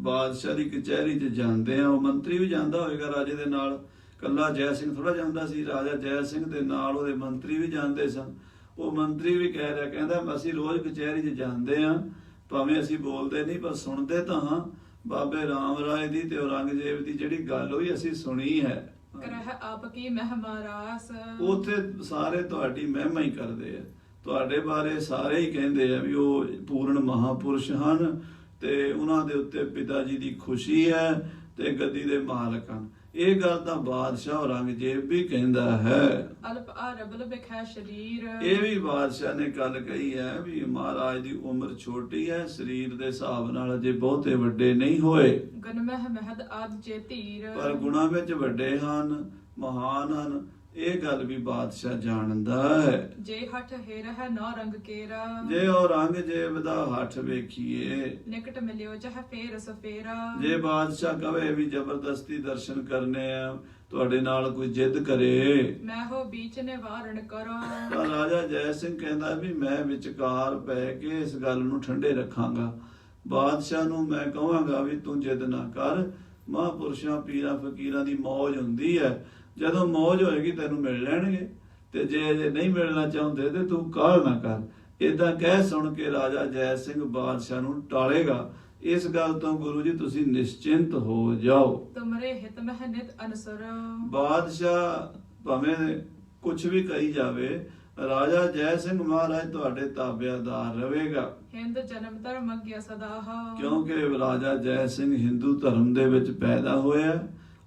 Speaker 1: ਬਾਦਸ਼ਾਹ ਦੀ ਕਚਹਿਰੀ 'ਚ ਜਾਂਦੇ ਆ। ਉਹ ਮੰਤਰੀ ਵੀ ਜਾਂਦਾ ਹੋਵੇਗਾ ਰਾਜੇ ਦੇ ਨਾਲ, ਕੱਲਾ ਜੈ ਸਿੰਘ ਥੋੜਾ ਜਾਂਦਾ ਸੀ। ਰਾਜਾ ਜੈ ਸਿੰਘ ਦੇ ਨਾਲ ਉਹਦੇ ਮੰਤਰੀ ਵੀ ਜਾਂਦੇ ਸਨ। ਉਹ ਮੰਤਰੀ ਵੀ ਕਹਿ ਰਿਹਾ, ਕਹਿੰਦਾ ਅਸੀਂ ਰੋਜ਼ ਕਚਹਿਰੀ 'ਚ ਜਾਂਦੇ ਆ, ਭਾਵੇਂ ਅਸੀਂ ਬੋਲਦੇ ਨਹੀਂ ਪਰ ਸੁਣਦੇ ਤਾਂ ਹਾਂ। ਬਾਬੇ ਰਾਮ ਰਾਏ ਦੀ ਤੇ ਔਰੰਗਜ਼ੇਬ ਦੀ ਜਿਹੜੀ ਗੱਲ ਹੋਈ ਅਸੀਂ ਸੁਣੀ ਹੈ।
Speaker 2: ਕਰਹਿ ਆਪ ਕੀ ਮਹਿਮਾਰਾਸ,
Speaker 1: ਉੱਥੇ ਸਾਰੇ ਤੁਹਾਡੀ ਮਹਿਮਾ ਹੀ ਕਰਦੇ ਆ, ਤੁਹਾਡੇ ਬਾਰੇ ਸਾਰੇ ਹੀ ਕਹਿੰਦੇ ਆ ਵੀ ਉਹ ਪੂਰਨ ਮਹਾਪੁਰਸ਼ ਹਨ ਤੇ ਉਹਨਾਂ ਦੇ ਉੱਤੇ ਪਿਤਾ ਜੀ ਦੀ ਖੁਸ਼ੀ ਹੈ ਤੇ ਗੱਦੀ ਦੇ ਮਾਲਕ ਹਨ। ਇਹ ਗੱਲ ਤਾਂ ਬਾਦਸ਼ਾਹ ਔਰੰਗਜ਼ੇਬ ਵੀ ਕਹਿੰਦਾ ਹੈ।
Speaker 2: ਅਲਪ ਆਰਬਲ ਬਿਖੈ ਸ਼ਰੀਰ,
Speaker 1: ਇਹ ਵੀ ਬਾਦਸ਼ਾਹ ਨੇ ਗੱਲ ਕਹੀ ਹੈ ਵੀ ਮਹਾਰਾਜ ਦੀ ਉਮਰ ਛੋਟੀ ਹੈ, ਸਰੀਰ ਦੇ ਹਿਸਾਬ ਨਾਲ ਅਜੇ ਬਹੁਤੇ ਵੱਡੇ ਨਹੀਂ ਹੋਏ,
Speaker 2: ਗਨ ਮਹਿ ਮਹਿਦ ਆਦ ਜੇ ਧੀਰ,
Speaker 1: ਪਰ ਗੁਣਾਂ ਵਿੱਚ ਵੱਡੇ ਹਨ, ਮਹਾਨ ਹਨ। ਇਹ ਗੱਲ ਵੀ ਬਾਦਸ਼ਾਹ ਜਾਣਦਾ ਹੈ।
Speaker 2: ਜੇ ਹਠ ਹੈ ਰਹਿ ਨੌ ਰੰਗ ਕੇਰਾ,
Speaker 1: ਜੇ ਔਰੰਗਜ਼ੇਬ ਦਾ ਹੱਠ ਵੇਖੀਏ,
Speaker 2: ਨਿਕਟ ਮਿਲਿਓ ਜਹ ਫੇਰ ਸਫੇਰਾ,
Speaker 1: ਜੇ ਬਾਦਸ਼ਾਹ ਕਵੇ ਵੀ ਜ਼ਬਰਦਸਤੀ ਦਰਸ਼ਨ ਕਰਨੇ ਆ, ਤੁਹਾਡੇ ਨਾਲ ਕੋਈ ਜਿੱਦ ਕਰੇ,
Speaker 2: ਮੈਂ ਹੋ ਬੀਚ ਨਿਵਾਰਣ ਕਰੋ,
Speaker 1: ਤਾਂ ਰਾਜਾ ਜੈ ਸਿੰਘ ਕਹਿੰਦਾ ਵੀ ਮੈਂ ਵਿਚਕਾਰ ਪੈ ਕੇ ਇਸ ਗੱਲ ਨੂੰ ਠੰਡੇ ਰੱਖਾਂਗਾ। ਬਾਦਸ਼ਾਹ ਨੂੰ ਮੈਂ ਕਹਾਂਗਾ ਵੀ ਤੂੰ ਜਿੱਦ ਨਾ ਕਰ, ਮਹਾਂਪੁਰਸ਼ਾਂ ਪੀਰਾਂ ਫਕੀਰਾਂ ਦੀ ਮੌਜ ਹੁੰਦੀ ਹੈ, ਜਦੋਂ ਮੌਜ ਹੋਏਗੀ ਤੈਨੂੰ ਮਿਲ ਲੈਣਗੇ, ਤੇ ਜੇ ਨਹੀਂ ਮਿਲਣਾ ਚਾਹੁੰਦੇ ਤੇ ਤੂੰ ਕਾਹਲ ਨਾ ਕਰ। ਏਦਾਂ ਕਹਿ ਸੁਣ ਕੇ ਰਾਜਾ ਜੈ ਸਿੰਘ ਬਾਦਸ਼ਾਹ ਨੂੰ ਟਾਲੇਗਾ। ਇਸ ਗੱਲ ਤੋਂ ਗੁਰੂ ਜੀ ਤੁਸੀਂ ਨਿਸ਼ਚਿੰਤ ਹੋ ਜਾਓ।
Speaker 2: ਤੁਮਰੇ ਹਿਤ ਮਹਿ ਨਿਤ ਅਨਸਰ,
Speaker 1: ਬਾਦਸ਼ਾਹ ਭਾਵੇਂ ਕੁਝ ਵੀ ਕਹੀ ਜਾਵੇ, ਰਾਜਾ ਜੈ ਸਿੰਘ ਮਹਾਰਾਜ ਤੁਹਾਡੇ ਤਾਬੇਦਾਰ ਰਹੇਗਾ,
Speaker 2: ਹਿੰਦ ਜਨਮ ਧਰਮ ਅਗਿਆ ਸਦਾ,
Speaker 1: ਕਿਉਂਕਿ ਰਾਜਾ ਜੈ ਸਿੰਘ ਹਿੰਦੂ ਧਰਮ ਦੇ ਵਿੱਚ ਪੈਦਾ ਹੋਇਆ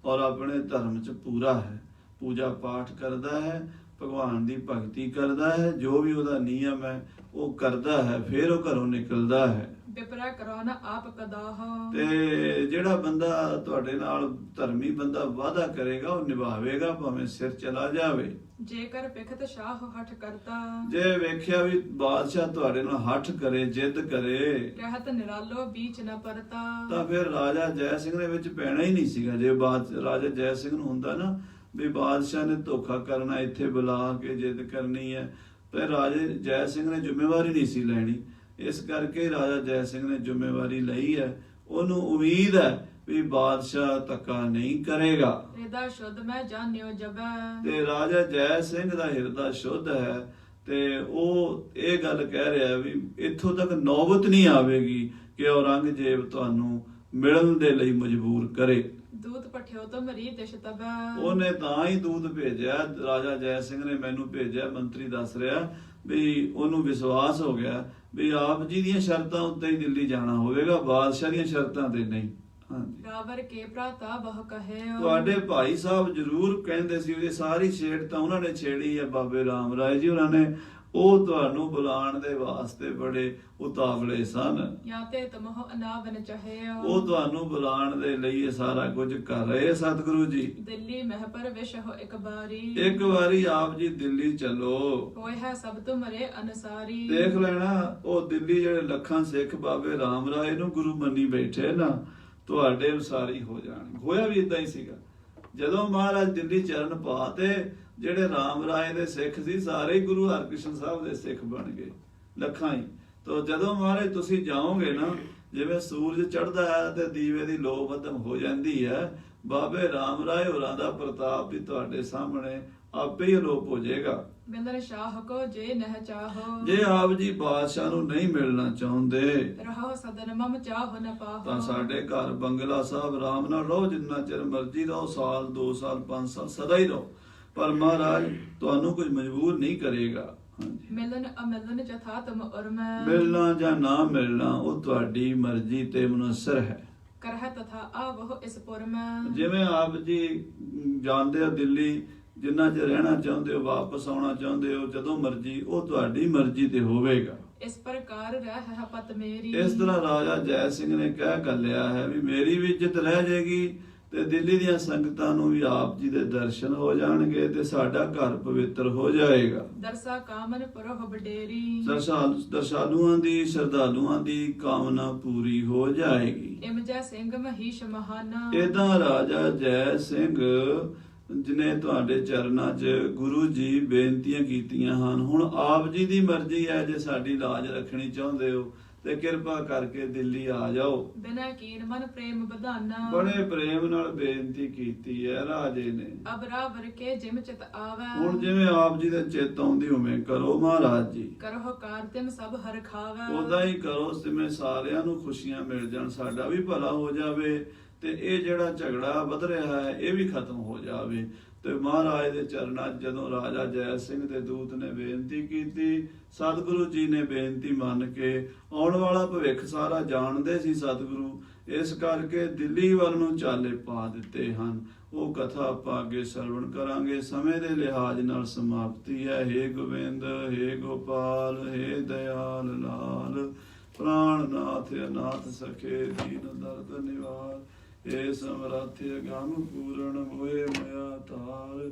Speaker 1: ਔਰ ਆਪਣੇ ਧਰਮ 'ਚ ਪੂਰਾ ਹੈ, ਪੂਜਾ ਪਾਠ ਕਰਦਾ ਹੈ, ਭਗਵਾਨ ਦੀ ਭਗਤੀ ਕਰਦਾ ਹੈ, ਜੋ ਵੀ ਉਹਦਾ ਨਿਯਮ ਹੈ ਉਹ ਕਰਦਾ ਹੈ, ਫਿਰ ਉਹ ਘਰੋਂ ਨਿਕਲਦਾ ਹੈ।
Speaker 2: ਬਿਪਰਾ ਕਰੋ ਨਾ ਆਪ ਕਦਾਹ,
Speaker 1: ਤੇ ਜਿਹੜਾ ਬੰਦਾ ਤੁਹਾਡੇ ਨਾਲ ਧਰਮੀ ਬੰਦਾ ਵਾਅਦਾ ਕਰੇਗਾ ਉਹ ਨਿਭਾਵੇਗਾ, ਭਾਵੇਂ ਸਿਰ ਚਲਾ ਜਾਵੇ।
Speaker 2: ਜੇਕਰ ਪਿਖਤ ਸ਼ਾਹ ਹਠ ਕਰਤਾ,
Speaker 1: ਜੇ ਵੇਖਿਆ ਵੀ ਬਾਦਸ਼ਾਹ ਤੁਹਾਡੇ ਨਾਲ ਹੱਠ ਕਰੇ, ਜਿੱਦ ਕਰੇ,
Speaker 2: ਰਹਿਤ ਨਿਰਾਲੋ ਬੀਚ ਨ ਪਰਤਾ,
Speaker 1: ਤਾਂ ਫਿਰ ਰਾਜਾ ਜੈ ਸਿੰਘ ਦੇ ਵਿੱਚ ਪੈਣਾ ਹੀ ਨਹੀਂ ਸੀਗਾ। ਜੇ ਰਾਜਾ ਜੈ ਸਿੰਘ ਨੂੰ ਹੁੰਦਾ ਨਾ ਵੀ ਬਾਦਸ਼ਾਹ ਨੇ ਧੋਖਾ ਕਰਨਾ, ਇੱਥੇ ਬੁਲਾ ਕੇ ਜਿੱਦ ਕਰਨੀ ਹੈ, ਤੇ ਰਾਜੇ ਜੈ ਸਿੰਘ ਨੇ ਜ਼ਿੰਮੇਵਾਰੀ ਨਹੀਂ ਸੀ ਲੈਣੀ। ਇਸ ਕਰਕੇ ਰਾਜਾ ਜੈ ਸਿੰਘ ਨੇ ਜ਼ਿੰਮੇਵਾਰੀ ਲਈ ਹੈ। ਉਹਨੂੰ ਉਮੀਦ ਹੈ ਵੀ ਬਾਦਸ਼ਾਹ ਧੱਕਾ ਨਹੀਂ ਕਰੇਗਾ।
Speaker 2: ਹਿਰਦਾ ਸ਼ੁੱਧ ਮੈਂ ਜਾਣਿਓ ਜਬੈ।
Speaker 1: ਤੇ ਰਾਜਾ ਜੈ ਸਿੰਘ ਦਾ ਹਿਰਦਾ ਸ਼ੁੱਧ ਹੈ ਤੇ ਉਹ ਇਹ ਗੱਲ ਕਹਿ ਰਿਹਾ ਵੀ ਇੱਥੋਂ ਤੱਕ ਨੌਬਤ ਨਹੀਂ ਆਵੇਗੀ ਕਿ ਔਰੰਗਜ਼ੇਬ ਤੁਹਾਨੂੰ ਮਿਲਣ ਦੇ ਲਈ ਮਜਬੂਰ ਕਰੇ।
Speaker 2: ਦੂਤ ਪਠਿਓ ਤੁਮ ਰੀ ਦਿਸ਼ ਤਬੈ।
Speaker 1: ਉਹਨੇ ਤਾਂ ਹੀ ਦੂਤ ਭੇਜਿਆ, ਰਾਜਾ ਜੈ ਸਿੰਘ ਨੇ ਮੈਨੂੰ ਭੇਜਿਆ, ਮੰਤਰੀ ਦੱਸ ਰਿਹਾ ਵੀ ਉਹਨੂੰ ਵਿਸ਼ਵਾਸ ਹੋ ਗਿਆ ਵੀ ਆਪ ਜੀ ਦੀਆਂ ਸ਼ਰਤਾਂ ਉੱਤੇ ਹੀ ਦਿੱਲੀ ਜਾਣਾ ਹੋਵੇਗਾ, ਬਾਦਸ਼ਾਹ ਦੀਆਂ ਸ਼ਰਤਾਂ ਤੇ ਨਹੀਂ। ਹਾਂਜੀ,
Speaker 2: ਰਾਵਰ ਕੇ ਭਰਾਤਾ ਬਹੁ ਕਹੇ।
Speaker 1: ਤੁਹਾਡੇ ਭਾਈ ਸਾਹਿਬ ਜ਼ਰੂਰ ਕਹਿੰਦੇ ਸੀ, ਇਹ ਸਾਰੀ ਛੇੜ ਤਾਂ ਉਹਨਾਂ ਨੇ ਛੇੜੀ ਹੈ ਬਾਬੇ ਰਾਮ ਰਾਏ ਜੀ ਉਹਨਾਂ ਨੇ, ਉਹ ਤੁਹਾਨੂੰ ਬੁਲਾਉਣ ਦੇ ਵਾਸਤੇ ਬੜੇ ਉਤਾਵਲੇ ਸਨ।
Speaker 2: ਜਾਂ ਤੇ ਤੁਮਹੁ ਅਨਾਵਨ ਚਾਹਿਓ।
Speaker 1: ਉਹ ਤੁਹਾਨੂੰ ਬੁਲਾਉਣ ਦੇ ਲਈ ਇਹ ਸਾਰਾ ਕੁਝ ਕਰ ਰਹੇ ਸਤਿਗੁਰੂ ਜੀ।
Speaker 2: ਦਿੱਲੀ ਮਹਿ ਪਰਵਿਸ਼ ਹੋ ਇੱਕ ਬਾਰੀ।
Speaker 1: ਇੱਕ ਵਾਰੀ ਆਪ ਜੀ ਦਿੱਲੀ ਚੱਲੋ,
Speaker 2: ਹੋਏ ਹੈ ਸਭ ਤੁਮਰੇ ਅਨਸਾਰੀ।
Speaker 1: ਦੇਖ ਲੈਣਾ ਉਹ ਦਿੱਲੀ ਜਿਹੜੇ ਲੱਖਾਂ ਸਿੱਖ ਬਾਬੇ ਰਾਮ ਰਾਏ ਨੂੰ ਗੁਰੂ ਮੰਨੀ ਬੈਠੇ ਨਾ, ਤੁਹਾਡੇ ਅਨਸਾਰੀ ਹੋ ਜਾਣਗੇ। ਹੋਇਆ ਵੀ ਇਦਾਂ ਹੀ ਸੀਗਾ। ਜਦੋਂ ਮਹਾਰਾਜ ਦਿੱਲੀ ਚਰਨ ਪਾਤੇ, ਜਿਹੜੇ ਰਾਮ ਰਾਏ ਦੇ ਸਿੱਖ ਸੀ ਸਾਰੇ ਹੀ ਗੁਰੂ ਹਰਕ੍ਰਿਸ਼ਨ ਸਾਹਿਬ ਦੇ ਸਿੱਖ ਬਣ ਗਏ, ਲੱਖਾਂ ਹੀ। ਤਾਂ ਜਦੋਂ ਮਹਾਰਾਜ ਤੁਸੀਂ ਜਾਓਗੇ ਨਾ, ਜਿਵੇਂ ਸੂਰਜ ਚੜ੍ਹਦਾ ਹੈ ਤੇ ਦੀਵੇ ਦੀ ਲੋ ਮੱਧਮ ਹੋ ਜਾਂਦੀ ਹੈ, ਬਾਬੇ ਰਾਮ ਰਾਏ ਹੋਰਾਂ ਦਾ ਪ੍ਰਤਾਪ ਵੀ ਤੁਹਾਡੇ ਸਾਹਮਣੇ ਆਪੇ ਹੀ ਅਲੋਪ ਹੋ ਜਾਏਗਾ।
Speaker 2: ਬਿੰਦਰ ਸ਼ਾਹ ਕੋ ਜੇ ਨਹਿ ਚਾਹੋ।
Speaker 1: ਜੇ ਆਪ ਜੀ ਬਾਦਸ਼ਾਹ ਨੂੰ ਨਹੀਂ ਮਿਲਣਾ ਚਾਹੁੰਦੇ
Speaker 2: ਰਹੋ ਸਦਨ ਮਮ ਚਾਹੋ ਨ ਪਾਹੋ।
Speaker 1: ਤਾਂ ਸਾਡੇ ਘਰ ਬੰਗਲਾ ਸਾਹਿਬ ਆਰਾਮ ਨਾਲ ਰਹੋ, ਜਿੰਨਾ ਚਿਰ ਮਰਜ਼ੀ ਰਹੋ, ਸਾਲ 2 ਸਾਲ 5 ਸਾਲ ਸਦਾ ਹੀ ਰਹੋ, ਪਰ ਮਹਾਰਾਜ ਤੁਹਾਨੂੰ ਕੁਝ ਮਜਬੂਰ ਨਹੀਂ ਕਰੇਗਾ। ਹਾਂਜੀ,
Speaker 2: ਮਿਲਨ ਅਮਿਲਨ ਜਥਾ ਤੁਮ ਉਰਮੈ।
Speaker 1: ਮਿਲਣਾ ਜਾਂ ਨਾ ਮਿਲਣਾ ਉਹ ਤੁਹਾਡੀ ਮਰਜ਼ੀ ਤੇ ਮੁਨਸਰ ਹੈ।
Speaker 2: ਕਰਹਿ ਤਥਾ ਆਵਹੁ ਇਸ ਪੁਰ ਮੈਂ।
Speaker 1: ਜਿਵੇਂ ਆਪ ਜੀ ਜਾਂਦੇ ਹੋ ਦਿੱਲੀ, ਜਿੰਨਾ ਚਿਰ ਰਹਿਣਾ ਚਾਹੁੰਦੇ ਹੋ, ਵਾਪਸ ਆਉਣਾ ਚਾਹੁੰਦੇ ਹੋ, ਜਦੋਂ ਮਰਜ਼ੀ, ਉਹ ਤੁਹਾਡੀ ਮਰਜ਼ੀ ਤੇ ਹੋਵੇਗਾ।
Speaker 2: ਇਸ ਪ੍ਰਕਾਰ ਰਹਿ ਪਤ ਮੇਰੀ।
Speaker 1: ਇਸ ਤਰ੍ਹਾਂ ਰਾਜਾ ਜੈ ਸਿੰਘ ਨੇ ਕਹਿ ਗੱਲਿਆ ਹੈ ਵੀ ਮੇਰੀ ਵੀ ਇੱਜ਼ਤ ਰਹਿ ਜਾਏਗੀ ਤੇ ਦਿੱਲੀ ਦੀਆਂ ਸੰਗਤਾਂ ਨੂੰ ਵੀ ਆਪ ਜੀ ਦੇ ਦਰਸ਼ਨ ਹੋ ਜਾਣਗੇ ਤੇ ਸਾਡਾ ਘਰ ਪਵਿੱਤਰ ਹੋ ਜਾਏਗਾ।
Speaker 2: ਦਰਸਾ ਕਾਮਨ ਪਰਹੁ ਬਡੇਰੀ।
Speaker 1: ਦਰਸ਼ਾਲੂਆਂ ਦੀ, ਸ਼ਰਧਾਲੂਆਂ ਦੀ ਕਾਮਨਾ ਪੂਰੀ ਹੋ ਜਾਏਗੀ।
Speaker 2: ਇਮਜੈ ਸਿੰਘ ਮਹੀਸ਼ ਮਹਾਨਾ।
Speaker 1: ਏਦਾਂ ਰਾਜਾ ਜੈ ਸਿੰਘ ਜਿਨੇ ਤੁਹਾਡੇ ਚਰਨਾਂ 'ਚ ਗੁਰੂ ਜੀ ਬੇਨਤੀਆਂ ਕੀਤੀਆਂ ਹਨ। ਹੁਣ ਆਪ ਜੀ ਦੀ ਮਰਜ਼ੀ ਹੈ, ਜੇ ਸਾਡੀ ਲਾਜ ਰੱਖਣੀ ਚਾਹੁੰਦੇ ਹੋ ਤੇ ਕਿਰਪਾ ਕਰਕੇ ਦਿੱਲੀ ਆ ਜਾਓ।
Speaker 2: ਬਿਨਾ ਕੀਨ ਮਨ ਪ੍ਰੇਮ ਬਧਾਨਾ।
Speaker 1: ਬੜੇ ਪ੍ਰੇਮ ਨਾਲ ਬੇਨਤੀ ਕੀਤੀ ਹੈ ਰਾਜੇ ਨੇ।
Speaker 2: ਅਬਰਾ ਵਰਕੇ ਜਿਮ ਚਿਤ ਆਵੈ।
Speaker 1: ਹੁਣ ਜਿਵੇਂ ਆਪ ਜੀ ਦੇ ਚਿੱਤ ਆਉਂਦੀ ਉਵੇਂ ਕਰੋ ਮਹਾਰਾਜ ਜੀ।
Speaker 2: ਕਰਹੁ ਕਾਰ ਤਿਮ ਸਭ ਹਰ ਖਾਵੈ।
Speaker 1: ਉਦਾਂ ਹੀ ਕਰੋ ਜਿਵੇਂ ਸਾਰਿਆਂ ਨੂੰ ਖੁਸ਼ੀਆਂ ਮਿਲ ਜਾਣ, ਸਾਡਾ ਵੀ ਭਲਾ ਹੋ ਜਾਵੇ ਤੇ ਇਹ ਜਿਹੜਾ ਝਗੜਾ ਵੱਧ ਰਿਹਾ ਹੈ ਇਹ ਵੀ ਖਤਮ ਹੋ ਜਾਵੇ। ਤੇ ਮਹਾਰਾਜ ਦੇ ਚਰਨਾਂ 'ਚ ਜਦੋਂ ਰਾਜਾ ਜੈ ਸਿੰਘ ਦੇ ਦੂਤ ਨੇ ਬੇਨਤੀ ਕੀਤੀ, ਸਤਿਗੁਰੂ ਜੀ ਨੇ ਬੇਨਤੀ ਮੰਨ ਕੇ ਆਉਣ ਵਾਲਾ ਭਵਿੱਖ ਸਾਰਾ ਜਾਣਦੇ ਸੀ ਸਤਿਗੁਰੂ, ਇਸ ਕਰਕੇ ਦਿੱਲੀ ਵੱਲ ਨੂੰ ਚਾਲੇ ਪਾ ਦਿੱਤੇ ਹਨ। ਉਹ ਕਥਾ ਆਪਾਂ ਅੱਗੇ ਸਰਵਣ ਕਰਾਂਗੇ। ਸਮੇਂ ਦੇ ਲਿਹਾਜ਼ ਨਾਲ ਸਮਾਪਤੀ ਹੈ। ਹੇ ਗੋਬਿੰਦ, ਹੇ ਗੋਪਾਲ, ਹੇ ਦਇਆਲ ਲਾਲ, ਪ੍ਰਾਣਨਾਥ ਅਨਾਥ ਸਖੇ ਦੀਨ ਦਰਦ ਨਿਵਾਰ, ਏ ਸਮਰੱਥ ਅਗੰਮ ਪੂਰਨ ਹੋਏ ਮਿਆ ਤਾਰ।